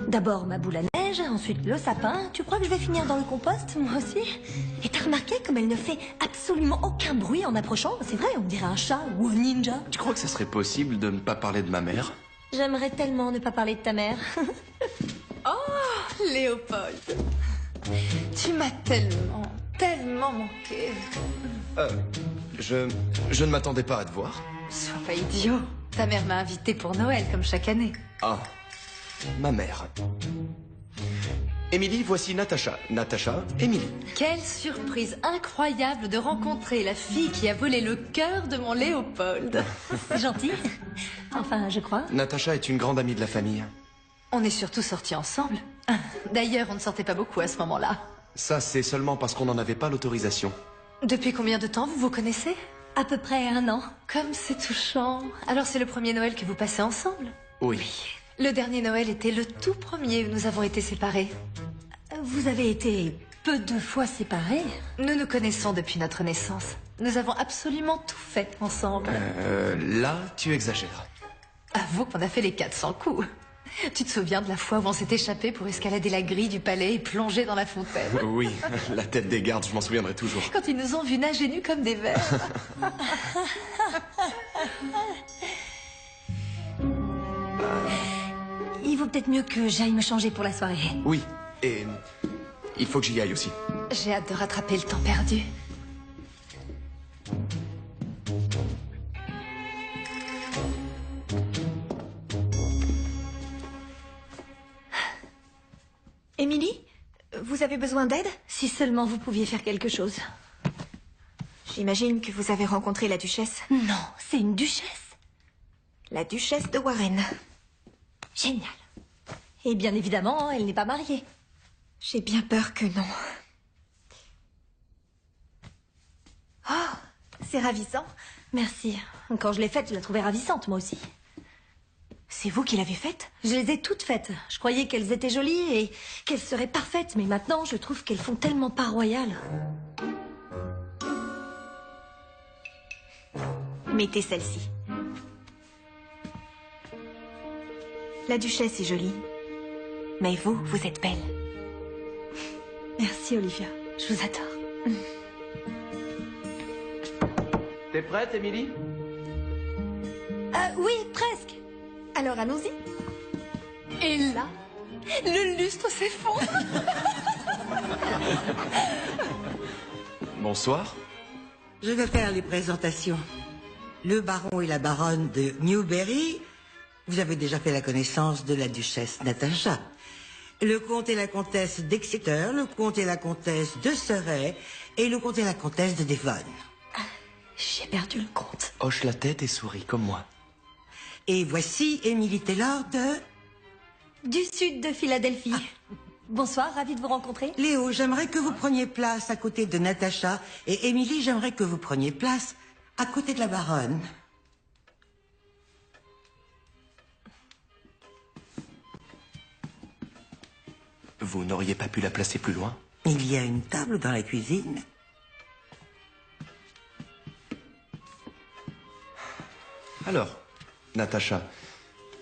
S2: D'abord ma boule à neige, ensuite le sapin. Tu crois que je vais finir dans le compost, moi aussi? Et t'as remarqué comme elle ne fait absolument aucun bruit en approchant? C'est vrai, on dirait un chat ou un ninja.
S3: Tu crois que ça serait possible de ne pas parler de ma mère?
S2: J'aimerais tellement ne pas parler de ta mère.
S8: Oh, Léopold. Tu m'as tellement manqué.
S3: Je ne m'attendais pas à te voir.
S8: Sois pas idiot. Ta mère m'a invité pour Noël, comme chaque année.
S3: Ah, ma mère. Émilie, voici Natacha. Natacha, Émilie.
S8: Quelle surprise incroyable de rencontrer la fille qui a volé le cœur de mon Léopold.
S2: C'est gentil. Enfin, je crois.
S3: Natacha est une grande amie de la famille.
S8: On est surtout sortis ensemble. D'ailleurs, on ne sortait pas beaucoup à ce moment-là.
S3: Ça, c'est seulement parce qu'on n'en avait pas l'autorisation.
S8: Depuis combien de temps vous vous connaissez?
S2: À peu près 1 an.
S8: Comme c'est touchant. Alors c'est le premier Noël que vous passez ensemble?
S3: Oui.
S8: Le dernier Noël était le tout premier où nous avons été séparés.
S2: Vous avez été peu de fois séparés.
S8: Nous nous connaissons depuis notre naissance. Nous avons absolument tout fait ensemble.
S3: Là, tu exagères.
S8: Avoue qu'on a fait les 400 coups. Tu te souviens de la fois où on s'est échappé pour escalader la grille du palais et plonger dans la fontaine?
S3: Oui, la tête des gardes, je m'en souviendrai toujours.
S8: Quand ils nous ont vus nager nus comme des vers.
S2: Il vaut peut-être mieux que j'aille me changer pour la soirée.
S3: Oui, et il faut que j'y aille aussi.
S8: J'ai hâte de rattraper le temps perdu.
S2: Émilie, vous avez besoin d'aide? Si seulement vous pouviez faire quelque chose.
S8: J'imagine que vous avez rencontré la duchesse.
S2: Non, c'est une duchesse.
S8: La duchesse de Warren.
S2: Génial. Et bien évidemment, elle n'est pas mariée.
S8: J'ai bien peur que non. Oh, c'est ravissant.
S2: Merci. Quand je l'ai faite, je la trouvais ravissante, moi aussi.
S8: C'est vous qui l'avez faite?
S2: Je les ai toutes faites. Je croyais qu'elles étaient jolies et qu'elles seraient parfaites, mais maintenant, je trouve qu'elles font tellement pas royales.
S8: Mettez celle-ci. La duchesse est jolie. Mais vous, vous êtes belle.
S2: Merci, Olivia. Je vous adore.
S3: T'es prête, Émilie?
S2: Oui, presque.
S8: Alors allons-y. Et là, le lustre s'effondre.
S3: Bonsoir.
S9: Je vais faire les présentations. le baron et la baronne de Newberry. Vous avez déjà fait la connaissance de la duchesse Natacha. Le comte et la comtesse d'Exeter, le comte et la comtesse de Surrey et le comte et la comtesse de Devon.
S2: J'ai perdu le compte.
S3: Hoche la tête et sourit comme moi.
S9: Et voici Emily Taylor
S2: Du sud de Philadelphie. Bonsoir, ravie de vous rencontrer.
S9: Léo, j'aimerais que vous preniez place à côté de Natacha. Et Emily, j'aimerais que vous preniez place à côté de la baronne.
S3: Vous n'auriez pas pu la placer plus loin?
S9: Il y a une table dans la cuisine.
S3: Alors, Natacha,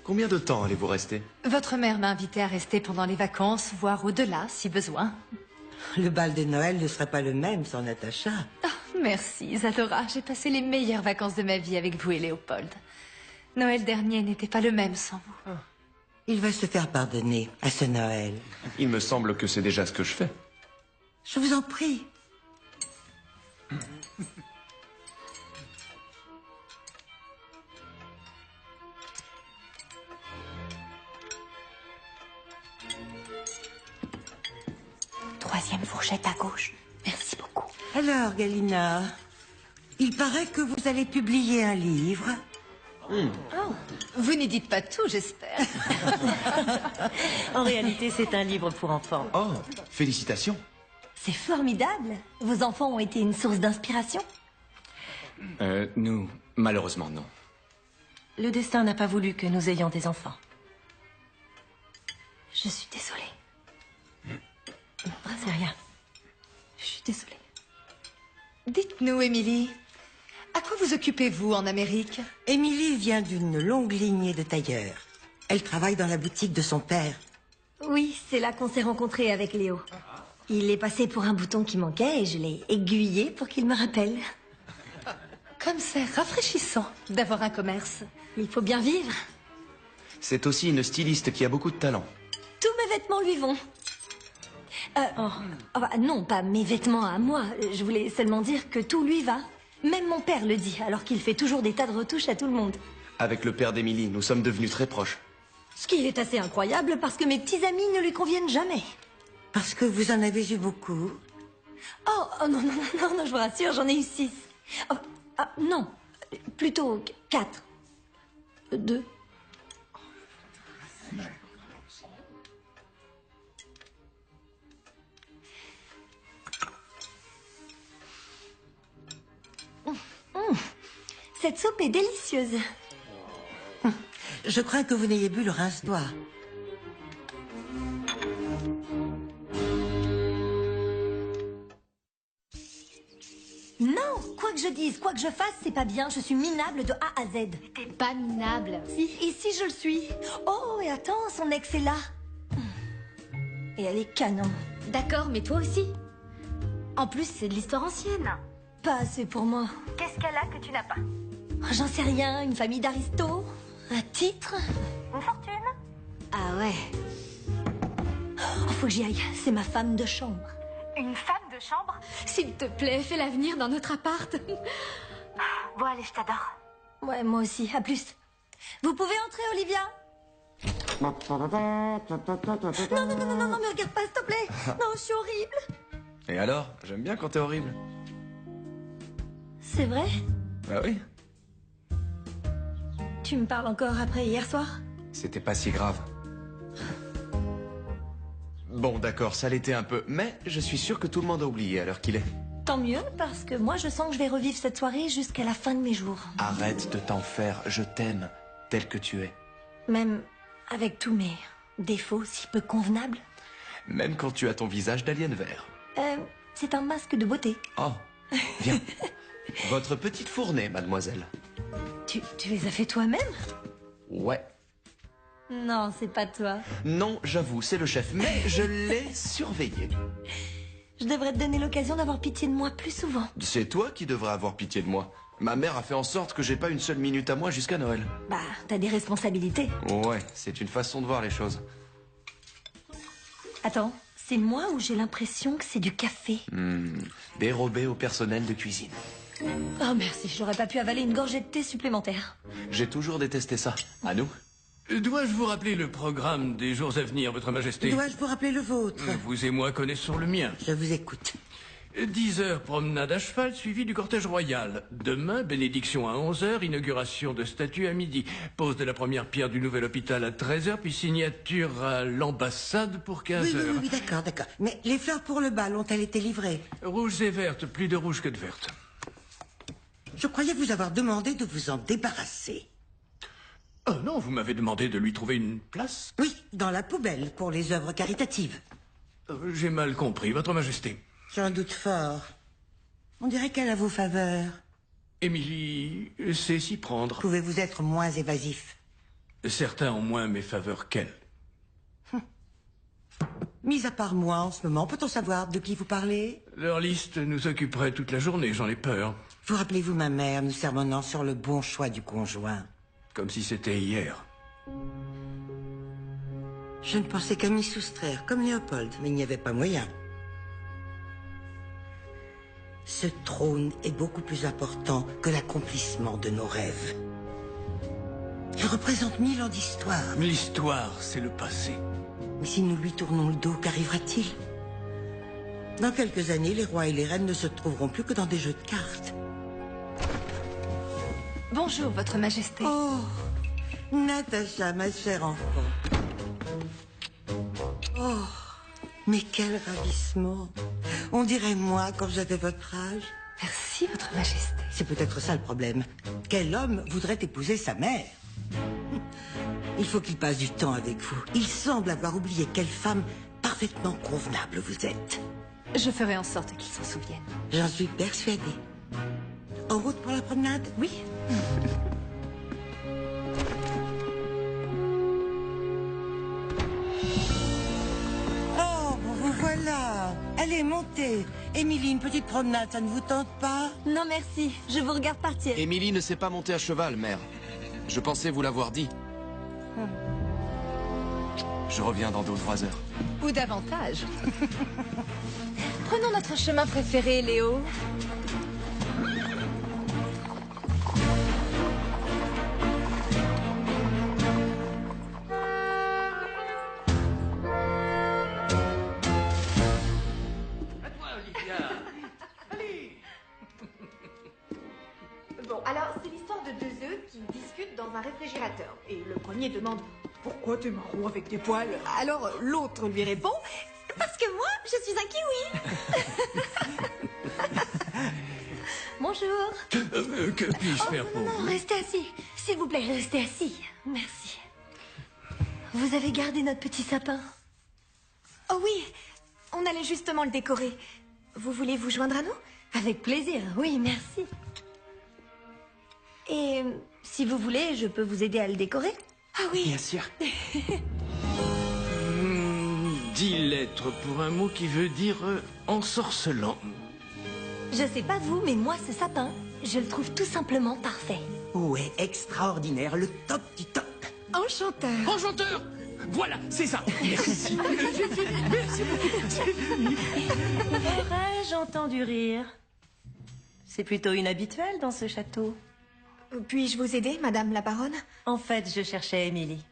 S3: combien de temps allez-vous rester?
S8: Votre mère m'a invité à rester pendant les vacances, voire au-delà, si besoin.
S9: Le bal de Noël ne serait pas le même sans Natacha.
S8: Ah, merci, Isadora. J'ai passé les meilleures vacances de ma vie avec vous et Léopold. Noël dernier n'était pas le même sans vous.
S9: Il va se faire pardonner à ce Noël.
S3: Il me semble que c'est déjà ce que je fais.
S9: Je vous en prie.
S2: Troisième fourchette à gauche. Merci beaucoup.
S9: Alors, Galina, il paraît que vous allez publier un livre.
S8: Oh, vous n'y dites pas tout, j'espère.
S12: En réalité, c'est un livre pour enfants.
S3: Oh, félicitations.
S2: C'est formidable. Vos enfants ont été une source d'inspiration?
S3: Nous, malheureusement, non.
S12: Le destin n'a pas voulu que nous ayons des enfants.
S2: Je suis désolée.
S12: C'est rien. Je suis désolée.
S8: Dites-nous, Émilie, à quoi vous occupez-vous en Amérique?
S9: Émilie vient d'une longue lignée de tailleurs. Elle travaille dans la boutique de son père.
S2: Oui, c'est là qu'on s'est rencontrés avec Léo. Il est passé pour un bouton qui manquait et je l'ai aiguillé pour qu'il me rappelle.
S8: Comme c'est rafraîchissant d'avoir un commerce.
S2: Il faut bien vivre.
S3: C'est aussi une styliste qui a beaucoup de talent.
S2: Tous mes vêtements lui vont. Non, pas mes vêtements à moi. Je voulais seulement dire que tout lui va. Même mon père le dit, alors qu'il fait toujours des tas de retouches à tout le monde.
S3: Avec le père d'Émilie, nous sommes devenus très proches.
S2: Ce qui est assez incroyable parce que mes petits amis ne lui conviennent jamais.
S9: Parce que vous en avez eu beaucoup.
S2: Oh non, je vous rassure, j'en ai eu 6. Non, plutôt 4. 2. Cette soupe est délicieuse.
S9: Je crains que vous n'ayez bu le rince-doigt.
S2: Non, quoi que je dise, quoi que je fasse, c'est pas bien. Je suis minable de A à Z.
S4: T'es pas minable.
S2: Si, ici je le suis. Oh, et attends, son ex est là. Et elle est canon.
S4: D'accord, mais toi aussi. En plus, c'est de l'histoire ancienne.
S2: Pas assez pour moi.
S4: Qu'est-ce qu'elle a que tu n'as pas?
S2: J'en sais rien, une famille d'aristos, un titre,
S4: Une fortune?
S2: Ah ouais. Oh, faut que j'y aille, c'est ma femme de chambre.
S4: Une femme de chambre? S'il te plaît, fais-la venir dans notre appart. Bon, allez, je t'adore.
S2: Ouais, moi aussi, à plus. Vous pouvez entrer, Olivia? Non, me regarde pas, s'il te plaît. Non, je suis horrible.
S3: Et alors? J'aime bien quand t'es horrible.
S2: C'est vrai?
S3: Bah oui.
S2: Tu me parles encore après hier soir?
S3: C'était pas si grave. Bon, d'accord, ça l'était un peu, mais je suis sûr que tout le monde a oublié à l'heure qu'il est.
S2: Tant mieux, parce que moi je sens que je vais revivre cette soirée jusqu'à la fin de mes jours.
S3: Arrête de t'en faire, je t'aime, tel que tu es.
S2: Même avec tous mes défauts si peu convenables.
S3: Même quand tu as ton visage d'alien vert.
S2: C'est un masque de beauté.
S3: Oh, viens. Votre petite fournée, mademoiselle.
S2: Tu les as fait toi-même?
S3: Ouais.
S2: Non, c'est pas toi.
S3: Non, j'avoue, c'est le chef, mais je l'ai surveillé.
S2: Je devrais te donner l'occasion d'avoir pitié de moi plus souvent.
S3: C'est toi qui devrais avoir pitié de moi. Ma mère a fait en sorte que j'ai pas une seule minute à moi jusqu'à Noël.
S2: Bah, t'as des responsabilités.
S3: Ouais, c'est une façon de voir les choses.
S2: Attends, c'est moi ou j'ai l'impression que c'est du café?
S3: Dérobé au personnel de cuisine.
S2: Oh merci, j'aurais pas pu avaler une gorgée de thé supplémentaire.
S3: J'ai toujours détesté ça. À nous?
S7: Dois-je vous rappeler le programme des jours à venir, Votre Majesté?
S9: Dois-je vous rappeler le vôtre?
S7: Vous et moi connaissons le mien.
S9: Je vous écoute.
S7: 10 heures promenade à cheval suivie du cortège royal. Demain, bénédiction à 11 heures, inauguration de statue à midi. Pose de la première pierre du nouvel hôpital à 13 heures, puis signature à l'ambassade pour 15 heures.
S9: Oui, d'accord. Mais les fleurs pour le bal ont-elles été livrées?
S7: Rouges et vertes, plus de rouges que de vertes.
S9: Je croyais vous avoir demandé de vous en débarrasser.
S7: Oh non, vous m'avez demandé de lui trouver une place?
S9: Oui, dans la poubelle, pour les œuvres caritatives.
S7: J'ai mal compris, Votre Majesté.
S9: J'en doute fort. On dirait qu'elle a vos faveurs.
S7: Émilie sait s'y prendre.
S9: Pouvez-vous être moins évasif?
S7: Certains ont moins mes faveurs qu'elle.
S9: Mis à part moi en ce moment, peut-on savoir de qui vous parlez?
S7: Leur liste nous occuperait toute la journée, j'en ai peur.
S9: Vous rappelez-vous ma mère nous sermonnant sur le bon choix du conjoint?
S7: Comme si c'était hier.
S9: Je ne pensais qu'à m'y soustraire, comme Léopold, mais il n'y avait pas moyen. Ce trône est beaucoup plus important que l'accomplissement de nos rêves. Il représente 1000 ans d'histoire.
S7: L'histoire, c'est le passé.
S9: Mais si nous lui tournons le dos, qu'arrivera-t-il? Dans quelques années, les rois et les reines ne se trouveront plus que dans des jeux de cartes.
S8: Bonjour, Votre Majesté.
S9: Oh, Natacha, ma chère enfant. Oh, mais quel ravissement. On dirait moi quand j'avais votre âge.
S8: Merci, Votre Majesté.
S9: C'est peut-être ça le problème. Quel homme voudrait épouser sa mère? Il faut qu'il passe du temps avec vous. Il semble avoir oublié quelle femme parfaitement convenable vous êtes.
S8: Je ferai en sorte qu'il s'en souvienne.
S9: J'en suis persuadée. En route pour la promenade?
S8: Oui.
S9: Oh, vous voilà. Allez, montez. Émilie, une petite promenade, ça ne vous tente pas?
S2: Non merci, je vous regarde partir.
S3: Émilie ne sait pas monter à cheval, mère. Je pensais vous l'avoir dit. Je reviens dans 2 ou 3 heures.
S8: Ou davantage. Prenons notre chemin préféré, Léo.
S4: Bon, alors, c'est l'histoire de 2 œufs qui discutent dans un réfrigérateur. Et le premier demande « Pourquoi t'es marron avec des poils ?» Alors, l'autre lui répond « Parce que moi, je suis un kiwi !»
S2: Bonjour.
S7: Que puis-je faire pour
S2: Non,
S7: vous?
S2: restez assis. S'il vous plaît, restez assis. Merci. Vous avez gardé notre petit sapin?
S4: Oh oui, on allait justement le décorer. Vous voulez vous joindre à nous?
S2: Avec plaisir, oui, merci. Et si vous voulez, je peux vous aider à le décorer?
S4: Ah oui.
S10: Bien sûr.
S7: 10 lettres pour un mot qui veut dire ensorcelant.
S2: Je sais pas vous, mais moi, ce sapin, je le trouve tout simplement parfait.
S10: Ouais, extraordinaire, le top du top.
S4: Enchanteur.
S7: Enchanteur! Voilà, c'est ça. Merci. J'ai fini. Merci beaucoup. J'ai fini.
S12: Aurais-je entendu rire? C'est plutôt inhabituel dans ce château.
S4: Puis-je vous aider, Madame la Baronne?
S12: En fait, je cherchais Émilie.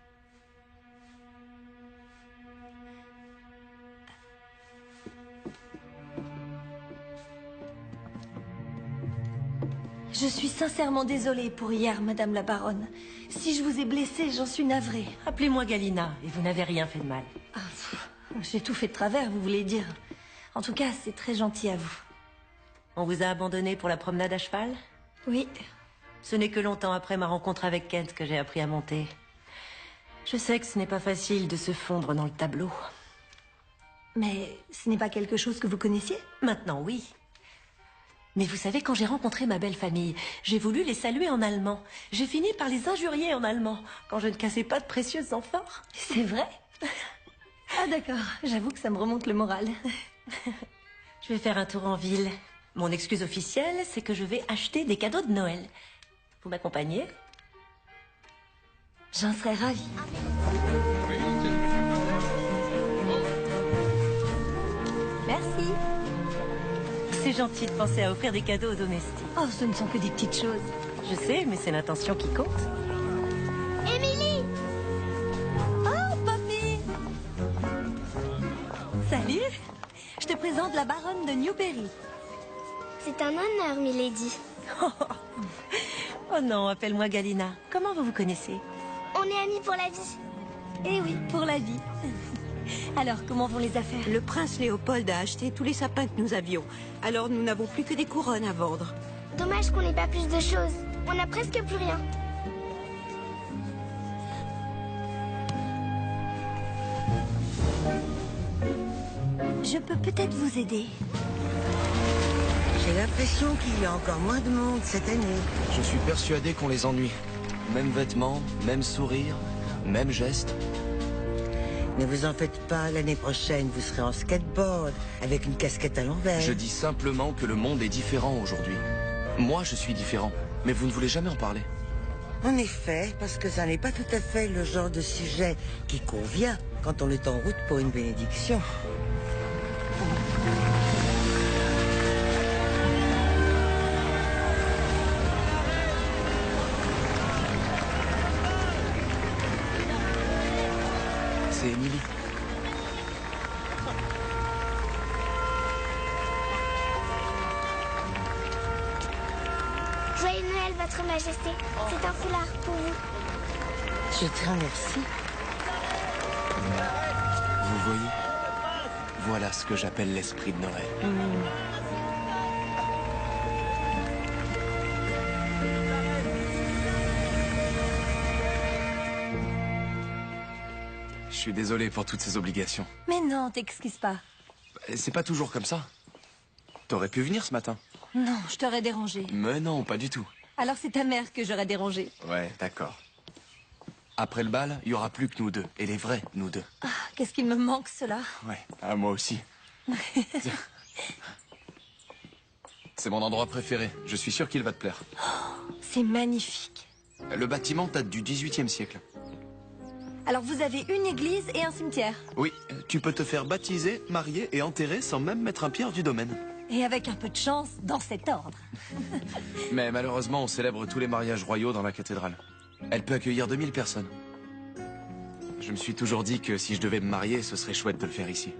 S2: Je suis sincèrement désolée pour hier, Madame la Baronne. Si je vous ai blessée, j'en suis navrée.
S12: Appelez-moi Galina, et vous n'avez rien fait de mal.
S2: Ah, j'ai tout fait de travers, vous voulez dire. En tout cas, c'est très gentil à vous.
S12: On vous a abandonné pour la promenade à cheval?
S2: Oui.
S12: Ce n'est que longtemps après ma rencontre avec Kent que j'ai appris à monter. Je sais que ce n'est pas facile de se fondre dans le tableau.
S2: Mais ce n'est pas quelque chose que vous connaissiez?
S12: Maintenant, oui. Mais vous savez, quand j'ai rencontré ma belle famille, j'ai voulu les saluer en allemand. J'ai fini par les injurier en allemand, quand je ne cassais pas de précieux amphores.
S2: C'est vrai? Ah d'accord, j'avoue que ça me remonte le moral.
S12: Je vais faire un tour en ville. Mon excuse officielle, c'est que je vais acheter des cadeaux de Noël. Vous m'accompagnez?
S2: J'en serais ravie. Merci.
S12: C'est C'est gentil de penser à offrir des cadeaux aux domestiques.
S2: Oh, ce ne sont que des petites choses.
S12: Je sais, mais c'est l'intention qui compte.
S11: Émilie!
S2: Oh, Poppy! Salut! Je te présente la baronne de Newberry.
S11: C'est un honneur, milady.
S12: Oh non, appelle-moi Galina. Comment vous vous connaissez?
S11: On est amis pour la vie.
S2: Eh oui, pour la vie. Alors, comment vont les affaires?
S13: Le prince Léopold a acheté tous les sapins que nous avions. Alors nous n'avons plus que des couronnes à vendre.
S11: Dommage qu'on n'ait pas plus de choses. On n'a presque plus rien.
S2: Je peux peut-être vous aider.
S9: J'ai l'impression qu'il y a encore moins de monde cette année.
S3: Je suis persuadé qu'on les ennuie. Même vêtements, même sourire, même geste.
S9: Ne vous en faites pas, l'année prochaine, vous serez en skateboard, avec une casquette à l'envers.
S3: Je dis simplement que le monde est différent aujourd'hui. Moi, je suis différent, mais vous ne voulez jamais en parler.
S9: En effet, parce que ça n'est pas tout à fait le genre de sujet qui convient quand on est en route pour une bénédiction.
S3: C'est Émilie.
S11: Joyeux Noël, Votre Majesté. C'est un foulard pour vous.
S9: Je te remercie.
S3: Vous voyez? Voilà ce que j'appelle l'esprit de Noël. Je suis désolé pour toutes ces obligations.
S2: Mais non, t'excuses pas.
S3: C'est pas toujours comme ça. T'aurais pu venir ce matin.
S2: Non, je t'aurais dérangé.
S3: Mais non, pas du tout.
S2: Alors c'est ta mère que j'aurais dérangé.
S3: Ouais, d'accord. Après le bal, il y aura plus que nous deux. Et les vrais, nous deux.
S2: Ah, qu'est-ce qu'il me manque, cela.
S3: Ouais, à moi aussi. C'est mon endroit préféré. Je suis sûr qu'il va te plaire.
S2: C'est magnifique.
S3: Le bâtiment date du XVIIIe siècle.
S2: Alors vous avez une église et un cimetière.
S3: Oui, tu peux te faire baptiser, marier et enterrer sans même mettre un pied hors du domaine.
S2: Et avec un peu de chance, dans cet ordre.
S3: Mais malheureusement, on célèbre tous les mariages royaux dans la cathédrale. Elle peut accueillir 2000 personnes. Je me suis toujours dit que si je devais me marier, ce serait chouette de le faire ici.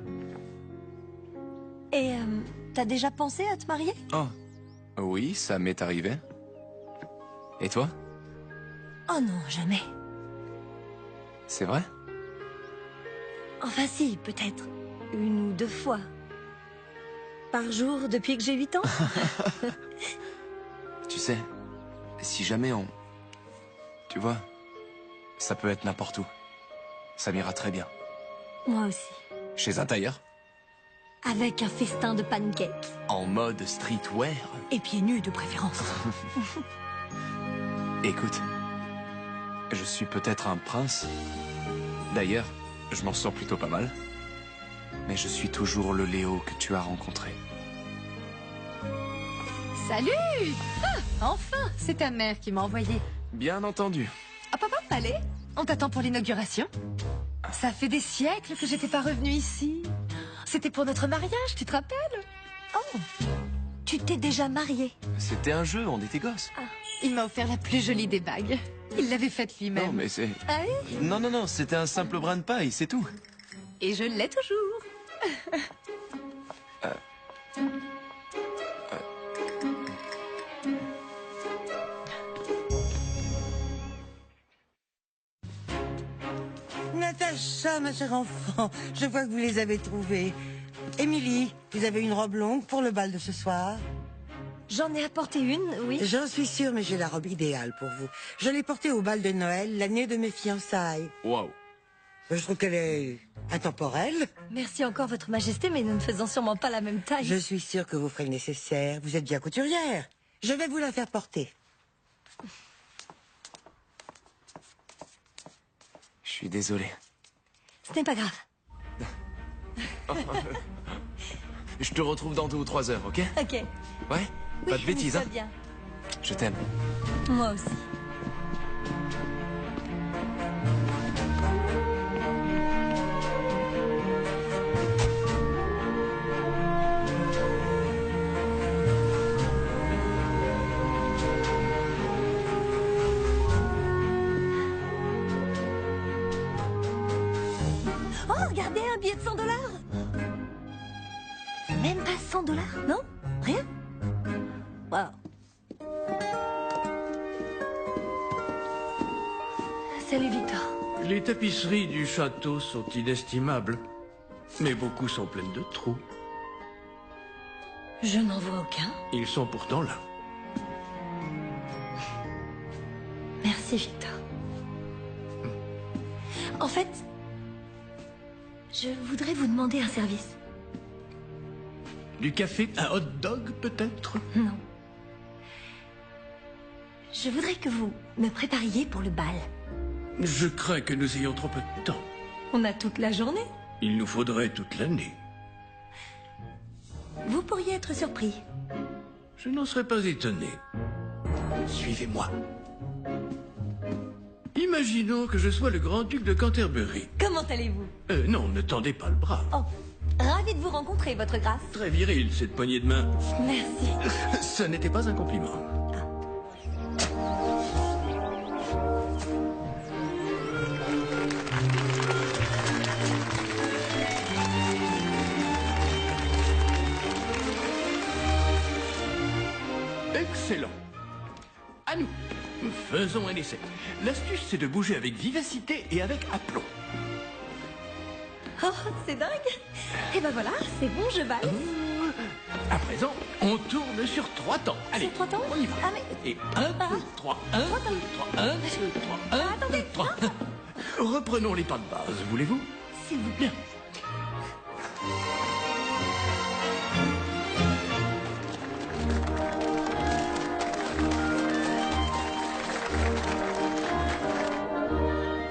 S2: Et t'as déjà pensé à te marier?
S3: Oh, oui, ça m'est arrivé. Et toi?
S2: Oh non, jamais.
S3: C'est vrai?
S2: Enfin si, peut-être. Une ou deux fois. Par jour depuis que j'ai 8 ans.
S3: Tu sais, si jamais on... Tu vois, ça peut être n'importe où. Ça m'ira très bien.
S2: Moi aussi.
S3: Chez un tailleur?
S2: Avec un festin de pancakes.
S3: En mode streetwear?
S2: Et pieds nus de préférence.
S3: Écoute, je suis peut-être un prince. D'ailleurs, je m'en sors plutôt pas mal. Mais je suis toujours le Léo que tu as rencontré.
S8: Salut! Ah, enfin, c'est ta mère qui m'a envoyé.
S3: Bien entendu.
S8: Ah, papa, allez, on t'attend pour l'inauguration. Ça fait des siècles que j'étais pas revenue ici. C'était pour notre mariage, tu te rappelles?
S2: Oh, tu t'es déjà mariée?
S3: C'était un jeu, on était gosses.
S8: Ah, il m'a offert la plus jolie des bagues. Il l'avait faite lui-même.
S3: Non, mais c'est...
S2: Ah oui?
S3: Non, c'était un simple brin de paille, c'est tout.
S8: Et je l'ai toujours.
S9: Natacha, ma chère enfant, je vois que vous les avez trouvés. Émilie, vous avez une robe longue pour le bal de ce soir?
S2: J'en ai apporté une, oui.
S9: J'en suis sûre, mais j'ai la robe idéale pour vous. Je l'ai portée au bal de Noël, l'année de mes fiançailles.
S3: Waouh.
S9: Je trouve qu'elle est intemporelle.
S2: Merci encore, Votre Majesté, mais nous ne faisons sûrement pas la même taille.
S9: Je suis sûre que vous ferez le nécessaire. Vous êtes bien couturière. Je vais vous la faire porter.
S3: Je suis désolé.
S2: Ce n'est pas grave.
S3: Je te retrouve dans 2 ou 3 heures, ok?
S2: Ok.
S3: Ouais? Pas de bêtises, hein?
S2: Bien.
S3: Je t'aime.
S2: Moi aussi. regardez, un billet de $100. Même pas $100, non? Rien? Wow. Salut, Victor.
S7: Les tapisseries du château sont inestimables, mais beaucoup sont pleines de trous.
S2: Je n'en vois aucun.
S7: Ils sont pourtant là.
S2: Merci, Victor. En fait, je voudrais vous demander un service.
S7: Du café, un hot dog peut-être?
S2: Non. Je voudrais que vous me prépariez pour le bal.
S7: Je crains que nous ayons trop peu de temps.
S2: On a toute la journée.
S7: Il nous faudrait toute l'année.
S2: Vous pourriez être surpris.
S7: Je n'en serais pas étonné. Suivez-moi. Imaginons que je sois le grand-duc de Canterbury.
S2: Comment allez-vous?
S7: Non, ne tendez pas le bras.
S2: Oh, ravi de vous rencontrer, votre grâce.
S7: Très viril, cette poignée de main.
S2: Merci.
S7: Ce n'était pas un compliment. Excellent. À nous. Faisons un essai. L'astuce, c'est de bouger avec vivacité et avec aplomb.
S2: Oh, c'est dingue. Et ben voilà, c'est bon, je valse.
S7: À présent, on tourne sur 3 temps. Allez,
S2: Sur 3 temps?
S7: on y va.
S2: Ah, mais...
S7: Et 1, 2, 3, 1, 2, 3, 1, 2, 3, 1, 2, 3. Reprenons les pas de base, voulez-vous?
S2: S'il vous plaît.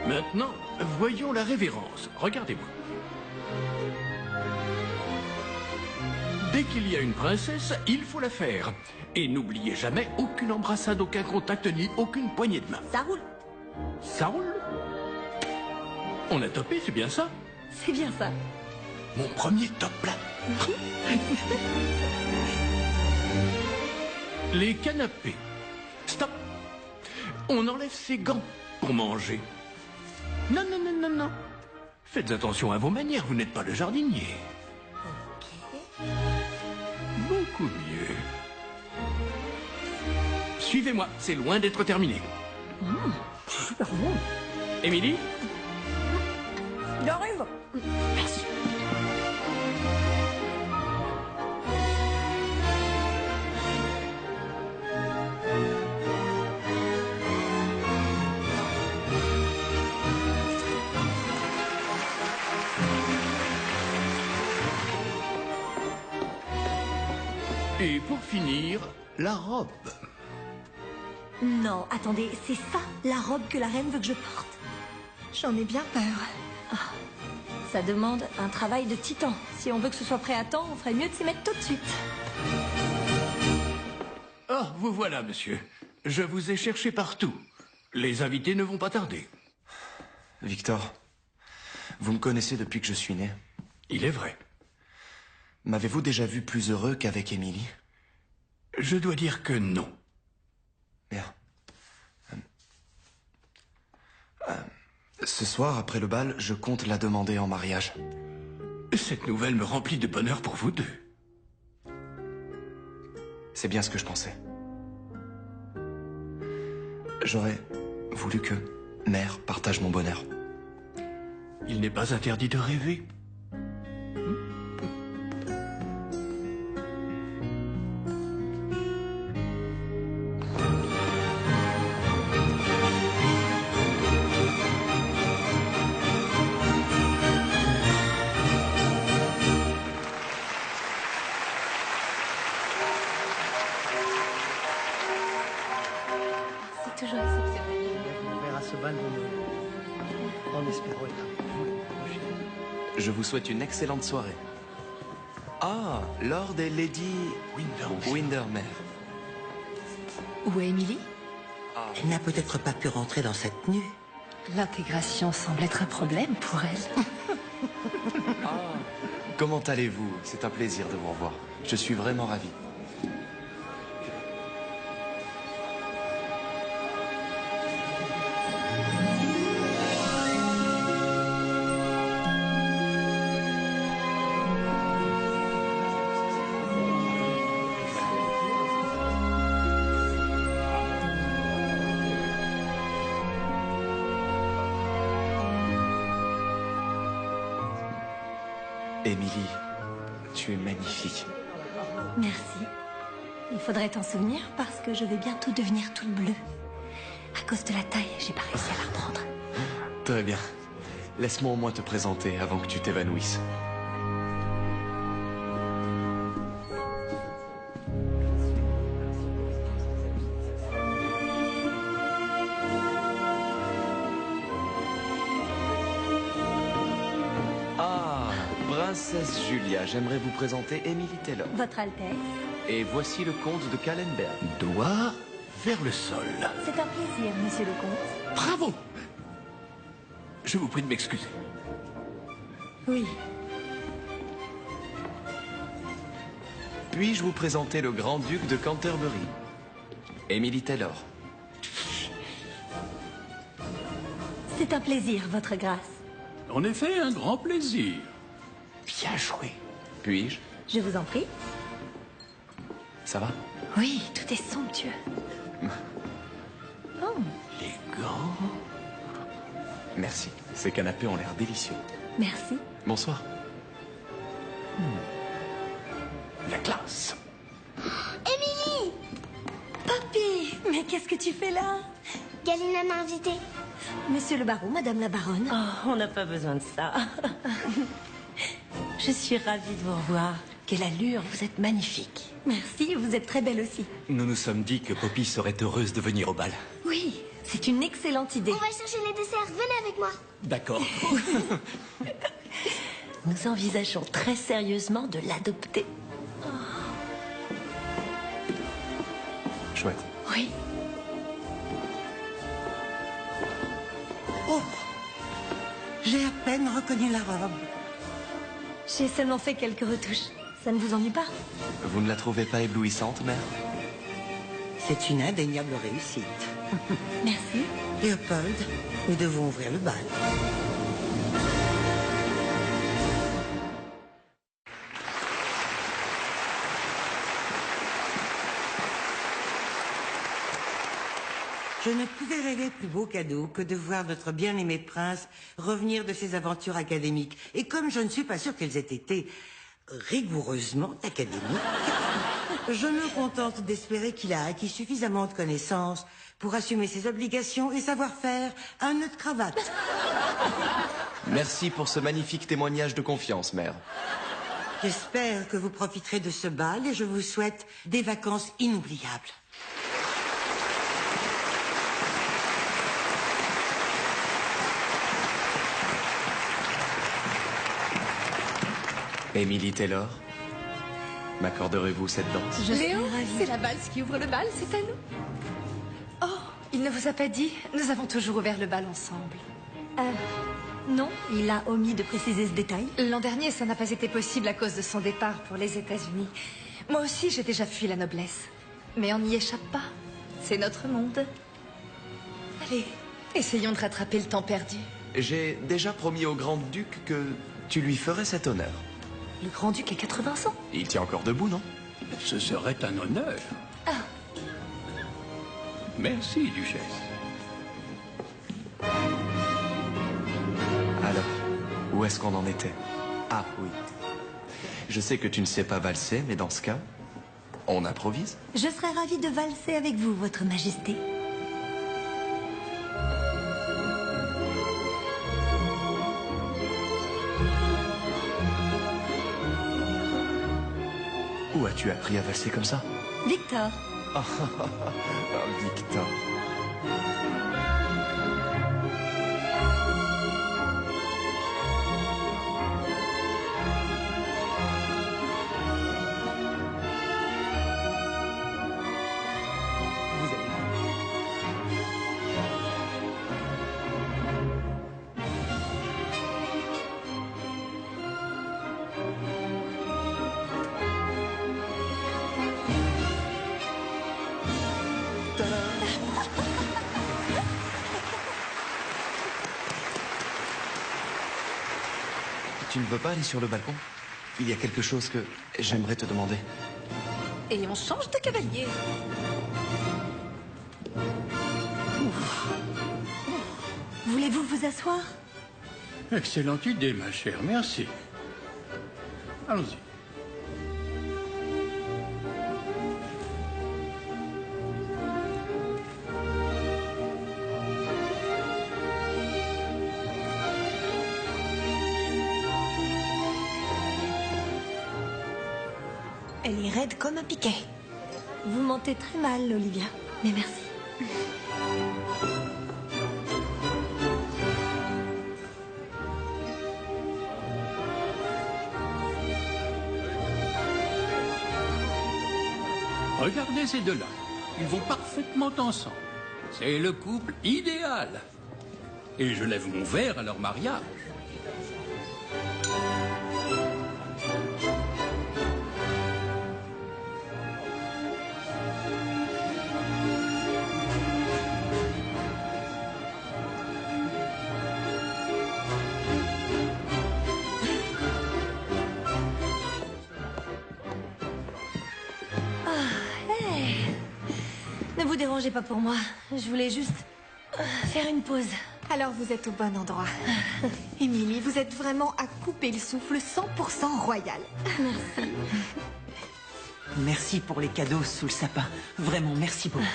S7: Maintenant, voyons la révérence. Regardez-moi. Dès qu'il y a une princesse, il faut la faire. Et n'oubliez jamais aucune embrassade, aucun contact, ni aucune poignée de main.
S2: Ça roule.
S7: Ça roule? On a topé, c'est bien ça?
S2: C'est bien ça.
S7: Mon premier top là. Les canapés. Stop. On enlève ses gants pour manger. Non, non, non, non, non. Faites attention à vos manières, vous n'êtes pas le jardinier.
S2: Ok.
S7: Beaucoup mieux. Suivez-moi, c'est loin d'être terminé.
S2: Super bon.
S7: Émilie?
S2: J'arrive.
S7: Merci. Et pour finir, la robe.
S2: Non, attendez, c'est ça la robe que la reine veut que je porte? J'en ai bien peur. Ah, ça demande un travail de titan. Si on veut que ce soit prêt à temps, on ferait mieux de s'y mettre tout de suite.
S7: Oh, vous voilà, monsieur. Je vous ai cherché partout. Les invités ne vont pas tarder.
S3: Victor, vous me connaissez depuis que je suis né.
S7: Il est vrai.
S3: M'avez-vous déjà vu plus heureux qu'avec Émilie?
S7: Je dois dire que non.
S3: Merde. Ce soir, après le bal, je compte la demander en mariage.
S7: Cette nouvelle me remplit de bonheur pour vous deux.
S3: C'est bien ce que je pensais. J'aurais voulu que mère partage mon bonheur.
S7: Il n'est pas interdit de rêver.
S2: C'est toujours exceptionnel.
S14: On verra ce bal en espérant être avec vous l'année prochaine.
S3: Je vous souhaite une excellente soirée. Ah, Lord et Lady Windermere.
S8: Où est Émilie?
S9: Elle n'a peut-être pas pu rentrer dans cette tenue.
S8: L'intégration semble être un problème pour elle.
S3: Comment allez-vous? C'est un plaisir de vous revoir. Je suis vraiment ravi. Émilie, tu es magnifique.
S2: Merci. Il faudrait t'en souvenir parce que je vais bientôt devenir toute bleue. À cause de la taille, j'ai pas réussi à la reprendre.
S3: Très bien. Laisse-moi au moins te présenter avant que tu t'évanouisses. Ah, Princesse Julia, j'aimerais vous présenter Émilie Taylor.
S2: Votre Altesse,
S3: Et voici le comte de Kallenberg.
S7: Doigt vers le sol.
S2: c'est un plaisir, monsieur le comte.
S7: Bravo! Je vous prie de m'excuser.
S2: Oui.
S3: Puis-je vous présenter le grand-duc de Canterbury, Émilie Taylor.
S2: C'est un plaisir, votre grâce.
S7: En effet, un grand plaisir.
S3: Bien joué. Puis-je?
S2: Je vous en prie.
S3: Ça va?
S2: Oui, tout est somptueux. Oh.
S7: Élégant.
S3: Merci. Ces canapés ont l'air délicieux.
S2: Merci.
S3: Bonsoir.
S7: La classe.
S11: Émilie!
S2: Papy, mais qu'est-ce que tu fais là?
S11: Galina m'a invitée.
S2: Monsieur le baron, madame la baronne.
S12: Oh, on n'a pas besoin de ça. Je suis ravie de vous revoir. Quelle allure, vous êtes magnifique.
S2: Merci, vous êtes très belle aussi.
S10: Nous nous sommes dit que Poppy serait heureuse de venir au bal.
S2: Oui, c'est une excellente idée.
S11: On va chercher les desserts. Venez avec moi.
S10: D'accord.
S12: Nous envisageons très sérieusement de l'adopter.
S3: Chouette.
S2: Oui.
S9: Oh, j'ai à peine reconnu la robe.
S2: J'ai seulement fait quelques retouches. Ça ne vous ennuie pas?
S3: Vous ne la trouvez pas éblouissante, mère?
S9: C'est une indéniable réussite.
S2: Merci.
S9: Léopold, nous devons ouvrir le bal. Je ne pouvais rêver plus beau cadeau que de voir notre bien-aimé prince revenir de ses aventures académiques. Et comme je ne suis pas sûre qu'elles aient été rigoureusement académiques, je me contente d'espérer qu'il a acquis suffisamment de connaissances pour assumer ses obligations et savoir-faire à un nœud de cravate.
S3: Merci pour ce magnifique témoignage de confiance, mère.
S9: J'espère que vous profiterez de ce bal et je vous souhaite des vacances inoubliables.
S3: Émilie Taylor, m'accorderez-vous cette danse?
S8: Léo, c'est la valse qui ouvre le bal, c'est à nous. Oh, il ne vous a pas dit? Nous avons toujours ouvert le bal ensemble.
S2: Non, il a omis de préciser ce détail.
S8: L'an dernier, ça n'a pas été possible à cause de son départ pour les États-Unis. Moi aussi, j'ai déjà fui la noblesse. Mais on n'y échappe pas. C'est notre monde. Allez, essayons de rattraper le temps perdu.
S3: J'ai déjà promis au grand-duc que tu lui ferais cet honneur.
S2: Le grand-duc a 80 ans.
S3: Il tient encore debout, non?
S7: Ce serait un honneur.
S2: Ah.
S7: Merci, duchesse.
S3: Alors, où est-ce qu'on en était? Ah, oui. Je sais que tu ne sais pas valser, mais dans ce cas, on improvise.
S2: Je serais ravie de valser avec vous, votre majesté.
S3: Où as-tu appris à valser comme ça?
S2: Victor.
S3: Ah, Victor. Tu ne veux pas aller sur le balcon? Il y a quelque chose que j'aimerais te demander.
S8: Et on change de cavalier.
S2: Voulez-vous vous asseoir?
S7: Excellente idée, ma chère, merci.
S15: Allons-y.
S2: Elle est raide comme un piquet. Vous mentez très mal, Olivia. Mais merci.
S15: Regardez ces deux-là. Ils vont parfaitement ensemble. C'est le couple idéal. Et je lève mon verre à leur mariage.
S2: Ne vous dérangez pas pour moi. Je voulais juste faire une pause.
S4: Alors vous êtes au bon endroit. Émilie, vous êtes vraiment à couper le souffle 100% royal.
S2: Merci.
S16: Merci pour les cadeaux sous le sapin. Vraiment, merci beaucoup.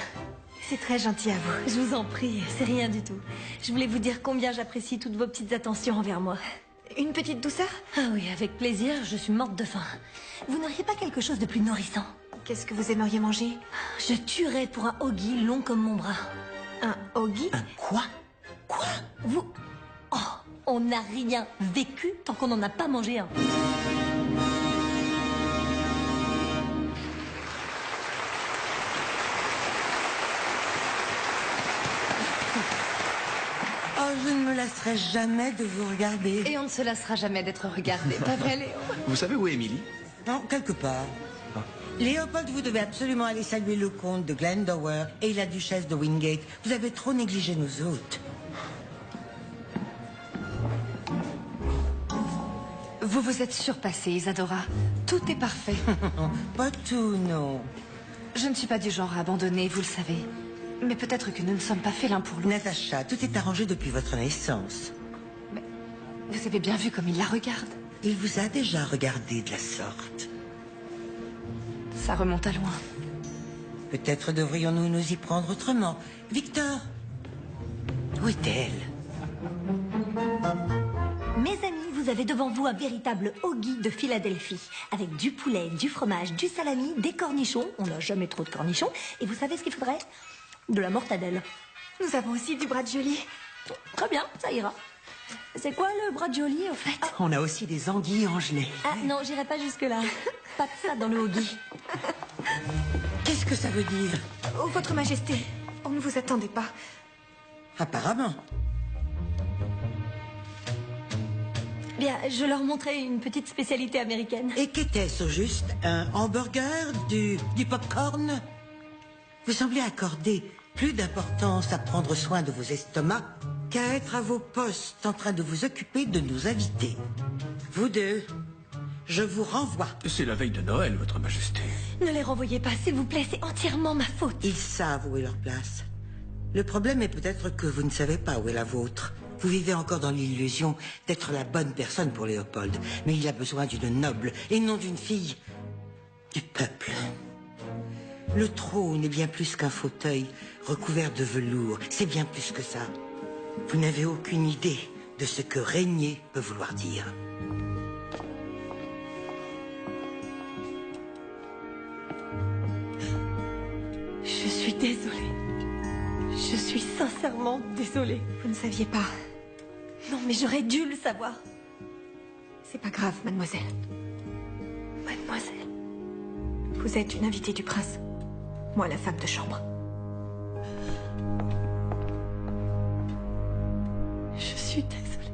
S4: C'est très gentil à vous.
S2: Je vous en prie, c'est rien du tout. Je voulais vous dire combien j'apprécie toutes vos petites attentions envers moi.
S4: Une petite douceur?
S2: Ah oui, avec plaisir, je suis morte de faim. Vous n'auriez pas quelque chose de plus nourrissant?
S4: Qu'est-ce que vous aimeriez manger?
S2: Je tuerais pour un hoagie long comme mon bras.
S4: Un hoagie?
S16: Un quoi? Quoi?
S2: Vous... Oh, on n'a rien vécu tant qu'on n'en a pas mangé un.
S9: Oh, je ne me lasserai jamais de vous regarder.
S8: Et on ne se lassera jamais d'être regardé, pas vrai, Léo?
S3: Vous savez où est Émilie?
S9: Non, quelque part. Léopold, vous devez absolument aller saluer le comte de Glendower et la duchesse de Wingate. Vous avez trop négligé nos hôtes.
S8: Vous vous êtes surpassée, Isadora. Tout est parfait.
S9: Pas tout, non.
S8: Je ne suis pas du genre à abandonner, vous le savez. Mais peut-être que nous ne sommes pas faits l'un pour l'autre.
S9: Natacha, tout est arrangé depuis votre naissance.
S8: Mais vous avez bien vu comme il la regarde.
S9: Il vous a déjà regardé de la sorte.
S8: Ça remonte à loin.
S9: Peut-être devrions-nous nous y prendre autrement. Victor, où est-elle?
S2: Mes amis, vous avez devant vous un véritable hoagie de Philadelphie. Avec du poulet, du fromage, du salami, des cornichons. On n'a jamais trop de cornichons. Et vous savez ce qu'il faudrait? De la mortadelle.
S4: Nous avons aussi du braccioli.
S2: Très bien, ça ira. C'est quoi le braccioli, au fait?
S16: On a aussi des anguilles en gelée.
S2: Ah non, j'irai pas jusque-là. Pas de ça dans le hoagie.
S9: Qu'est-ce que ça veut dire?
S4: Oh, Votre Majesté, on ne vous attendait pas.
S9: Apparemment.
S2: Bien, je leur montrais une petite spécialité américaine.
S9: Et qu'était-ce au juste? Un hamburger? Du pop-corn? Vous semblez accorder plus d'importance à prendre soin de vos estomacs qu'à être à vos postes en train de vous occuper de nos invités. Vous deux, je vous renvoie.
S15: C'est la veille de Noël, Votre Majesté.
S2: Ne les renvoyez pas, s'il vous plaît, c'est entièrement ma faute.
S9: Ils savent où est leur place. Le problème est peut-être que vous ne savez pas où est la vôtre. Vous vivez encore dans l'illusion d'être la bonne personne pour Léopold. Mais il a besoin d'une noble et non d'une fille du peuple. Le trône est bien plus qu'un fauteuil recouvert de velours. C'est bien plus que ça. Vous n'avez aucune idée de ce que régner peut vouloir dire.
S2: Je suis désolée. Je suis sincèrement désolée.
S4: Vous ne saviez pas.
S2: Non, mais j'aurais dû le savoir.
S4: C'est pas grave, mademoiselle.
S2: Mademoiselle.
S4: Vous êtes une invitée du prince. Moi, la femme de chambre.
S2: Je suis désolée.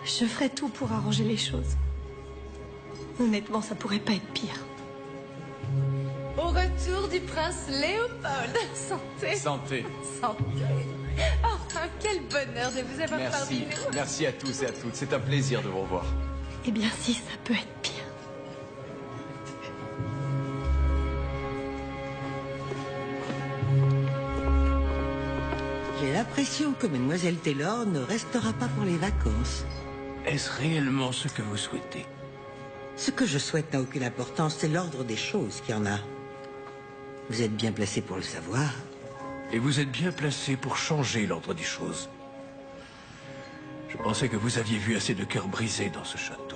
S2: Je ferai tout pour arranger les choses. Honnêtement, ça pourrait pas être pire.
S8: Au retour du prince Léopold. Santé.
S3: Santé.
S8: Santé. Oh, quel bonheur de vous avoir parmi
S3: Merci.
S8: nous.
S3: Merci à tous et à toutes. C'est un plaisir de vous revoir.
S2: Eh bien, si, ça peut être pire.
S9: J'ai l'impression l'impression que Mademoiselle Taylor ne restera pas pour les vacances.
S7: Est-ce réellement ce que vous souhaitez?
S9: Ce que je souhaite n'a aucune importance, c'est l'ordre des choses qui en a. Vous êtes bien placé pour le savoir.
S7: Et vous êtes bien placé pour changer l'ordre des choses. Je pensais que vous aviez vu assez de cœurs brisés dans ce château.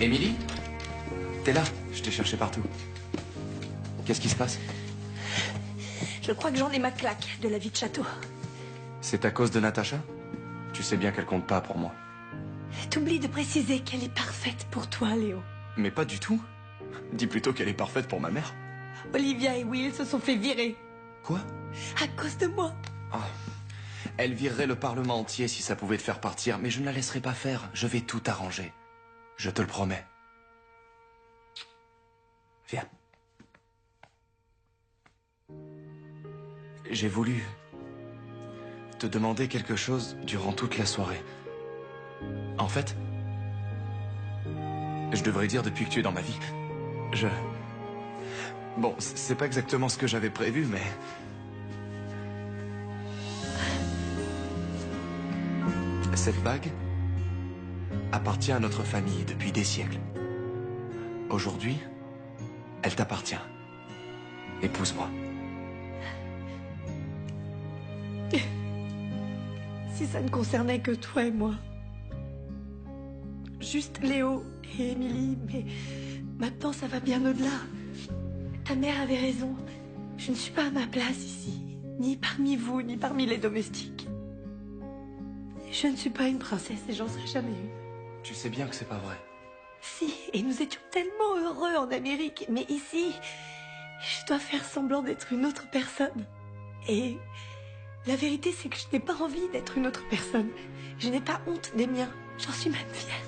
S3: Émilie? T'es là? Je t'ai cherché partout. Qu'est-ce qui se passe?
S2: Je crois que j'en ai ma claque de la vie de château.
S3: C'est à cause de Natacha? Tu sais bien qu'elle compte pas pour moi.
S2: T'oublies de préciser qu'elle est parfaite pour toi, Léo.
S3: Mais pas du tout. Dis plutôt qu'elle est parfaite pour ma mère.
S2: Olivia et Will se sont fait virer.
S3: Quoi?
S2: À cause de moi.
S3: Ah. Elle virerait le Parlement entier si ça pouvait te faire partir, mais je ne la laisserai pas faire. Je vais tout arranger. Je te le promets. Viens. J'ai voulu te demander quelque chose durant toute la soirée. En fait, je devrais dire depuis que tu es dans ma vie. Bon, c'est pas exactement ce que j'avais prévu, mais... Cette bague appartient à notre famille depuis des siècles. Aujourd'hui, elle t'appartient. Épouse-moi.
S2: Si ça ne concernait que toi et moi. Juste Léo et Émilie, mais maintenant ça va bien au-delà. Ta mère avait raison. Je ne suis pas à ma place ici. Ni parmi vous, ni parmi les domestiques. Je ne suis pas une princesse et j'en serai jamais une.
S3: Tu sais bien que c'est pas vrai.
S2: Si, et nous étions tellement heureux en Amérique. Mais ici, je dois faire semblant d'être une autre personne. Et la vérité, c'est que je n'ai pas envie d'être une autre personne. Je n'ai pas honte des miens. J'en suis même fière.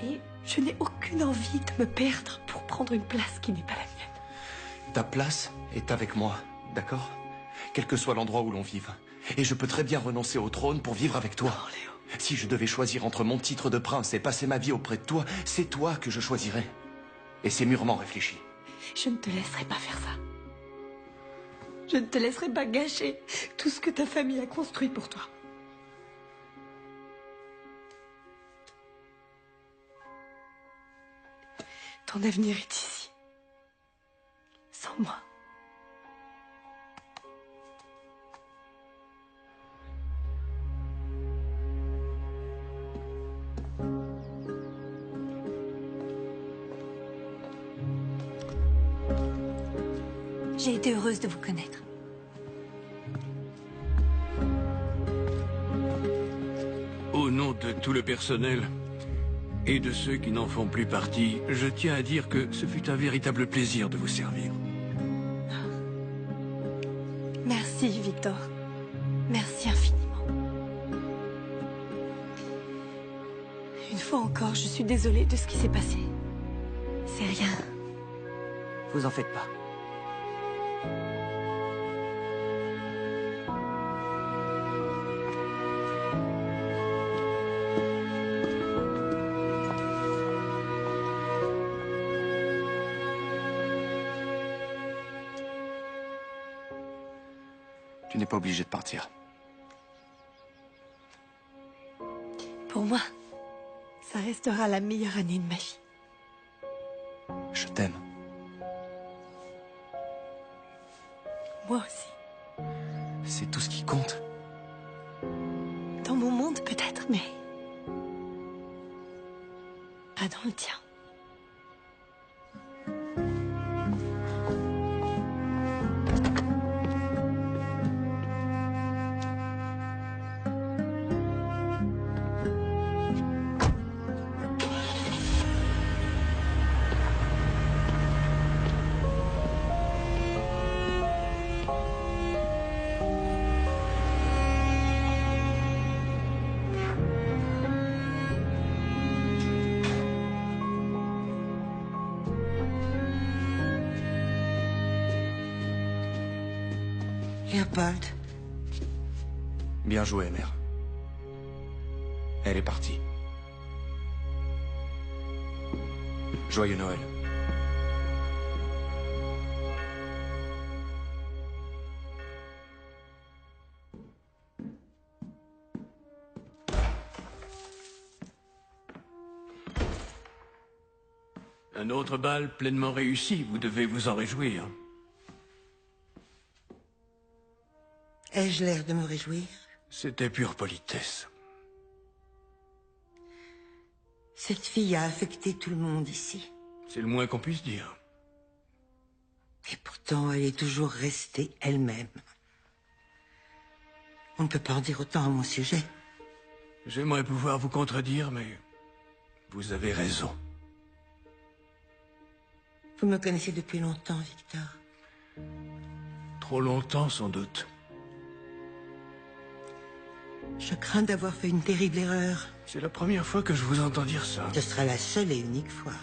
S2: Et je n'ai aucune envie de me perdre pour prendre une place qui n'est pas la mienne.
S3: Ta place est avec moi, d'accord? Quel que soit l'endroit où l'on vive. Et je peux très bien renoncer au trône pour vivre avec toi.
S2: Non, Léo.
S3: Si je devais choisir entre mon titre de prince et passer ma vie auprès de toi, c'est toi que je choisirais. Et c'est mûrement réfléchi.
S2: Je ne te laisserai pas faire ça. Je ne te laisserai pas gâcher tout ce que ta famille a construit pour toi. Ton avenir est ici. Sans moi. J'ai été heureuse de vous connaître.
S7: Au nom de tout le personnel et de ceux qui n'en font plus partie, je tiens à dire que ce fut un véritable plaisir de vous servir.
S2: Merci, Victor. Merci infiniment. Une fois encore, je suis désolée de ce qui s'est passé. C'est rien.
S16: Vous en faites pas.
S3: Tu n'es pas obligé de partir.
S2: Pour moi, ça restera la meilleure année de ma vie.
S3: Je t'aime.
S2: Moi aussi.
S3: C'est tout ce qui compte.
S2: Dans mon monde, peut-être, mais... pas dans le tien.
S9: Léopold.
S3: Bien joué, mère. Elle est partie. Joyeux Noël.
S7: Un autre bal pleinement réussi, vous devez vous en réjouir.
S9: Ai-je l'air de me réjouir?
S7: C'était pure politesse.
S9: Cette fille a affecté tout le monde ici.
S7: C'est le moins qu'on puisse dire.
S9: Et pourtant, elle est toujours restée elle-même. On ne peut pas en dire autant à mon sujet.
S7: J'aimerais pouvoir vous contredire, mais vous avez raison.
S9: Vous me connaissez depuis longtemps, Victor.
S7: Trop longtemps, sans doute.
S9: Je crains d'avoir fait une terrible erreur.
S7: C'est la première fois que je vous entends dire ça.
S9: Ce sera la seule et unique fois.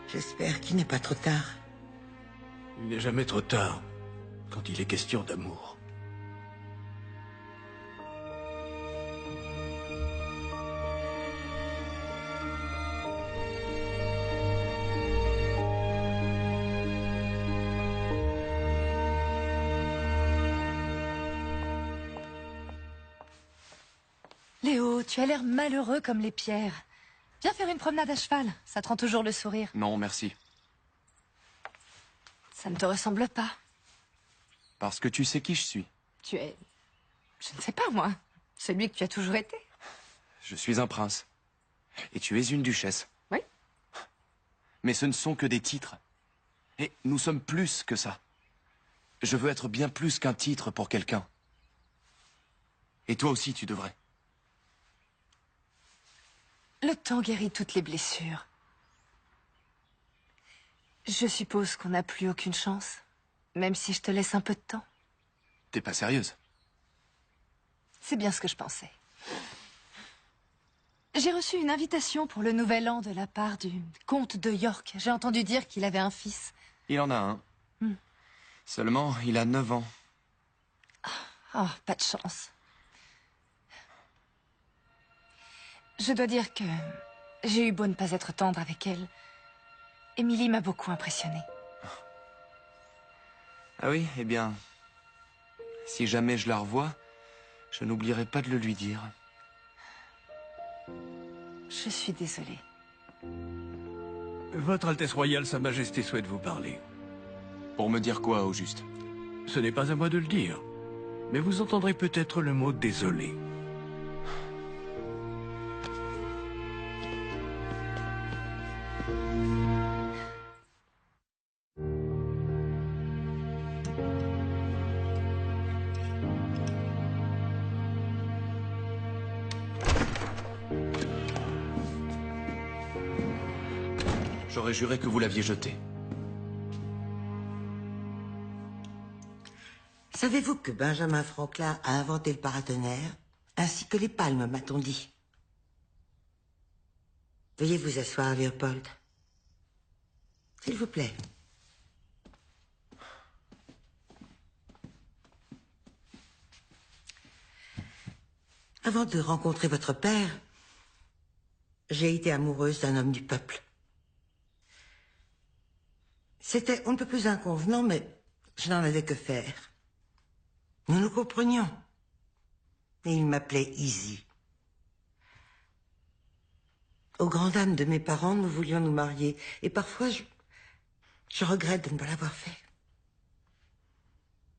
S9: J'espère qu'il n'est pas trop tard.
S7: Il n'est jamais trop tard quand il est question d'amour.
S8: Léo, tu as l'air malheureux comme les pierres. Viens faire une promenade à cheval, ça te rend toujours le sourire.
S3: Non, merci.
S8: Ça ne te ressemble pas.
S3: Parce que tu sais qui je suis.
S8: Tu es... je ne sais pas, moi. Celui que tu as toujours été.
S3: Je suis un prince. Et tu es une duchesse.
S8: Oui.
S3: Mais ce ne sont que des titres. Et nous sommes plus que ça. Je veux être bien plus qu'un titre pour quelqu'un. Et toi aussi, tu devrais.
S8: Le temps guérit toutes les blessures. Je suppose qu'on n'a plus aucune chance, même si je te laisse un peu de temps.
S3: T'es pas sérieuse?
S8: C'est bien ce que je pensais. J'ai reçu une invitation pour le Nouvel An de la part du comte de York. J'ai entendu dire qu'il avait un fils.
S3: Il en a un. Seulement, il a 9 ans.
S8: Oh, pas de chance. Je dois dire que j'ai eu beau ne pas être tendre avec elle. Émilie m'a beaucoup impressionnée.
S3: Ah oui, eh bien, si jamais je la revois, je n'oublierai pas de le lui dire.
S8: Je suis désolée.
S7: Votre Altesse Royale, Sa Majesté souhaite vous parler.
S3: Pour me dire quoi, au juste?
S7: Ce n'est pas à moi de le dire, mais vous entendrez peut-être le mot « désolé ».
S3: J'aurais juré que vous l'aviez jeté.
S9: Savez-vous que Benjamin Franklin a inventé le paratonnerre, ainsi que les palmes, m'a-t-on dit? Veuillez vous asseoir, Léopold. S'il vous plaît. Avant de rencontrer votre père, j'ai été amoureuse d'un homme du peuple. C'était on ne peut plus inconvenant, mais je n'en avais que faire. Nous nous comprenions. Et il m'appelait Easy. Aux grandes dames de mes parents, nous voulions nous marier. Et parfois, je regrette de ne pas l'avoir fait.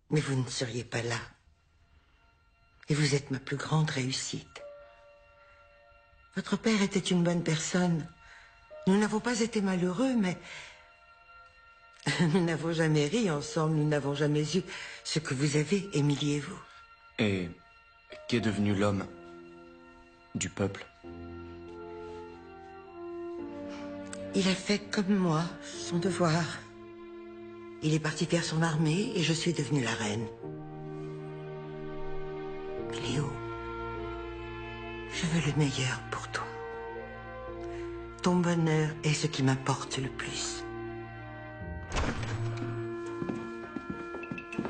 S9: Mais vous ne seriez pas là. Et vous êtes ma plus grande réussite. Votre père était une bonne personne. Nous n'avons pas été malheureux, mais... nous n'avons jamais ri ensemble, nous n'avons jamais eu ce que vous avez, Émilie et vous.
S3: Et qu'est devenu l'homme du peuple?
S9: Il a fait comme moi, son devoir. Il est parti faire son armée et je suis devenue la reine. Léo, je veux le meilleur pour toi. Ton bonheur est ce qui m'importe le plus.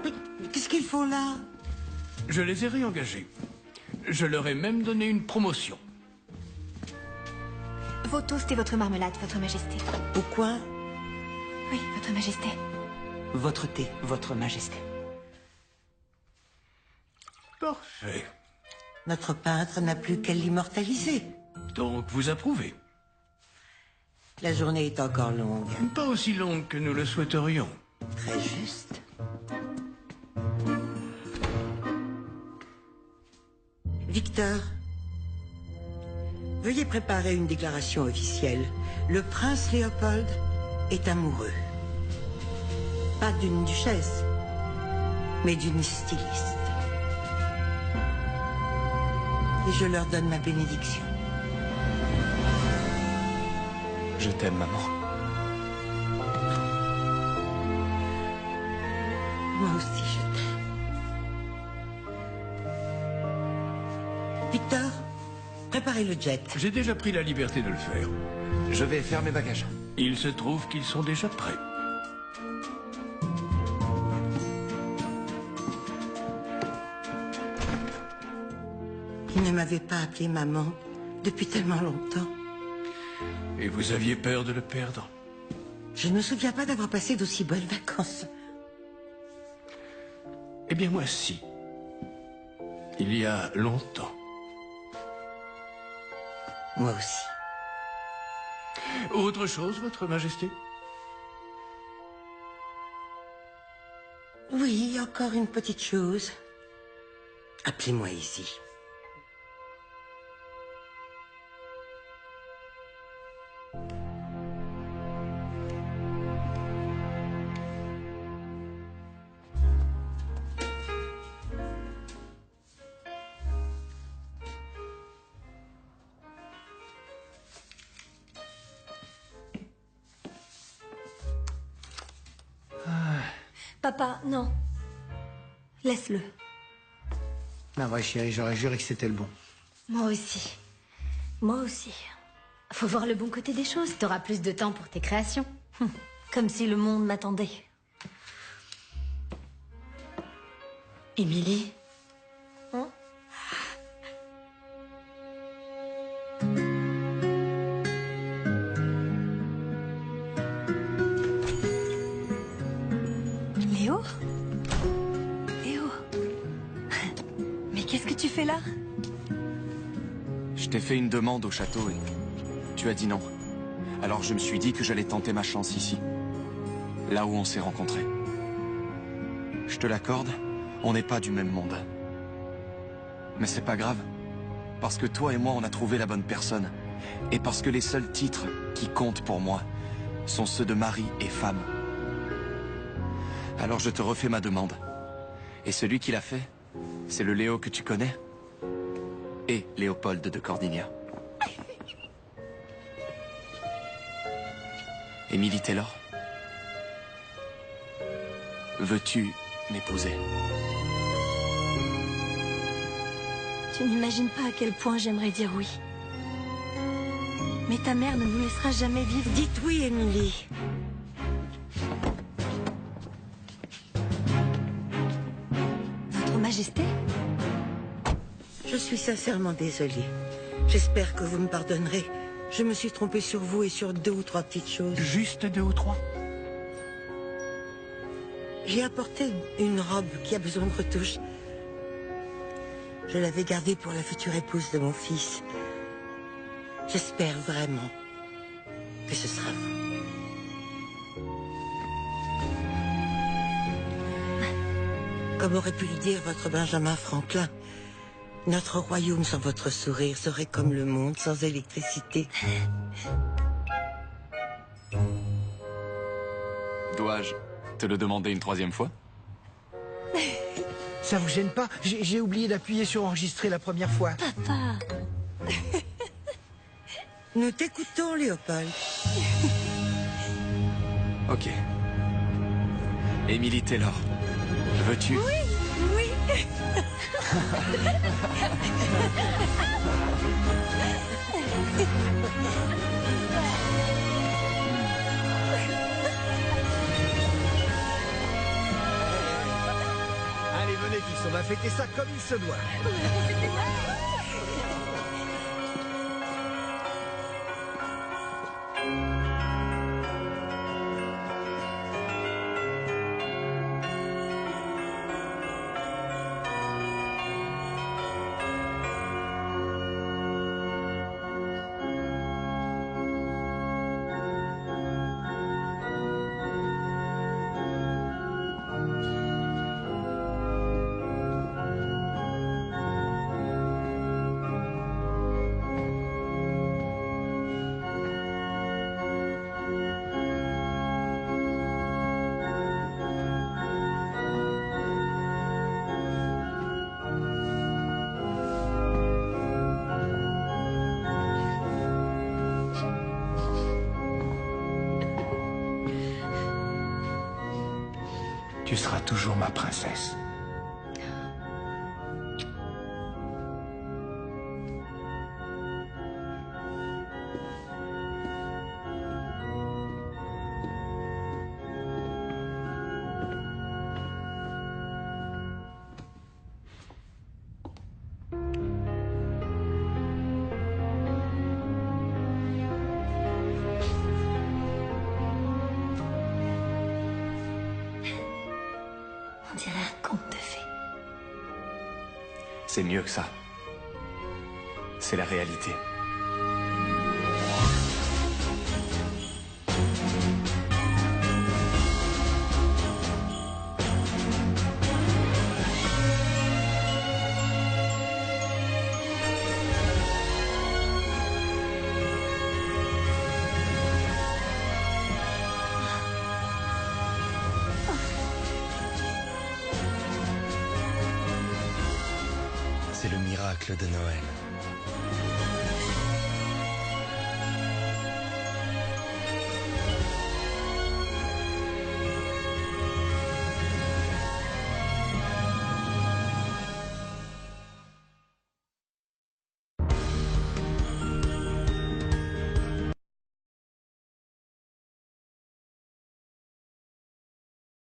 S9: Mais qu'est-ce qu'ils font là?
S7: Je les ai réengagés. Je leur ai même donné une promotion.
S4: Vos toasts et votre marmelade, Votre Majesté.
S9: Pourquoi?
S4: Oui, Votre Majesté.
S16: Votre thé, Votre Majesté.
S7: Parfait.
S9: Notre peintre n'a plus qu'à l'immortaliser.
S7: Donc vous approuvez?
S9: La journée est encore longue.
S7: Pas aussi longue que nous le souhaiterions.
S9: Très juste. Victor, veuillez préparer une déclaration officielle. Le prince Léopold est amoureux. Pas d'une duchesse, mais d'une styliste. Et je leur donne ma bénédiction.
S3: Je t'aime, maman.
S9: Moi aussi, je t'aime. Victor, préparez le jet.
S7: J'ai déjà pris la liberté de le faire.
S3: Je vais faire mes bagages.
S7: Il se trouve qu'ils sont déjà prêts.
S9: Il ne m'avait pas appelé maman depuis tellement longtemps.
S7: Et vous aviez peur de le perdre?
S9: Je ne me souviens pas d'avoir passé d'aussi bonnes vacances.
S7: Eh bien, moi, si. Il y a longtemps.
S9: Moi aussi.
S7: Autre chose, Votre Majesté?
S9: Oui, encore une petite chose. Appelez-moi ici.
S2: Papa, non. Laisse-le.
S5: Ah ouais, chérie, j'aurais juré que c'était le bon.
S2: Moi aussi. Moi aussi. Faut voir le bon côté des choses. T'auras plus de temps pour tes créations. Comme si le monde m'attendait.
S12: Émilie?
S2: Hein? Léo? Léo? Mais qu'est-ce que tu fais là?
S3: Je t'ai fait une demande au château et tu as dit non. Alors je me suis dit que j'allais tenter ma chance ici. Là où on s'est rencontrés. Je te l'accorde, on n'est pas du même monde. Mais c'est pas grave. Parce que toi et moi, on a trouvé la bonne personne. Et parce que les seuls titres qui comptent pour moi sont ceux de mari et femme. Alors je te refais ma demande. Et celui qui l'a fait, c'est le Léo que tu connais. Et Léopold de Cordigna. Émilie Taylor, veux-tu m'épouser?
S2: Tu n'imagines pas à quel point j'aimerais dire oui. Mais ta mère ne nous laissera jamais vivre.
S9: Dites oui, Émilie.
S2: Votre Majesté?
S9: Je suis sincèrement désolée. J'espère que vous me pardonnerez. Je me suis trompée sur vous et sur 2 ou 3 petites choses.
S7: Juste 2 ou 3?
S9: J'ai apporté une robe qui a besoin de retouche. Je l'avais gardée pour la future épouse de mon fils. J'espère vraiment que ce sera vous. Comme aurait pu le dire votre Benjamin Franklin, notre royaume sans votre sourire serait comme le monde sans électricité.
S3: Dois-je te le demander une 3e fois?
S5: Ça vous gêne pas? J'ai oublié d'appuyer sur enregistrer la première fois.
S2: Papa.
S9: Nous t'écoutons, Léopold.
S3: Ok. Émilie Taylor, veux-tu?
S2: Oui, oui.
S14: Allez, venez, fils, on va
S5: va fêter ça comme il se doit. Tu seras toujours ma princesse.
S2: On dirait un conte de fées.
S3: C'est mieux que ça. C'est la réalité.
S5: C'est le miracle de Noël.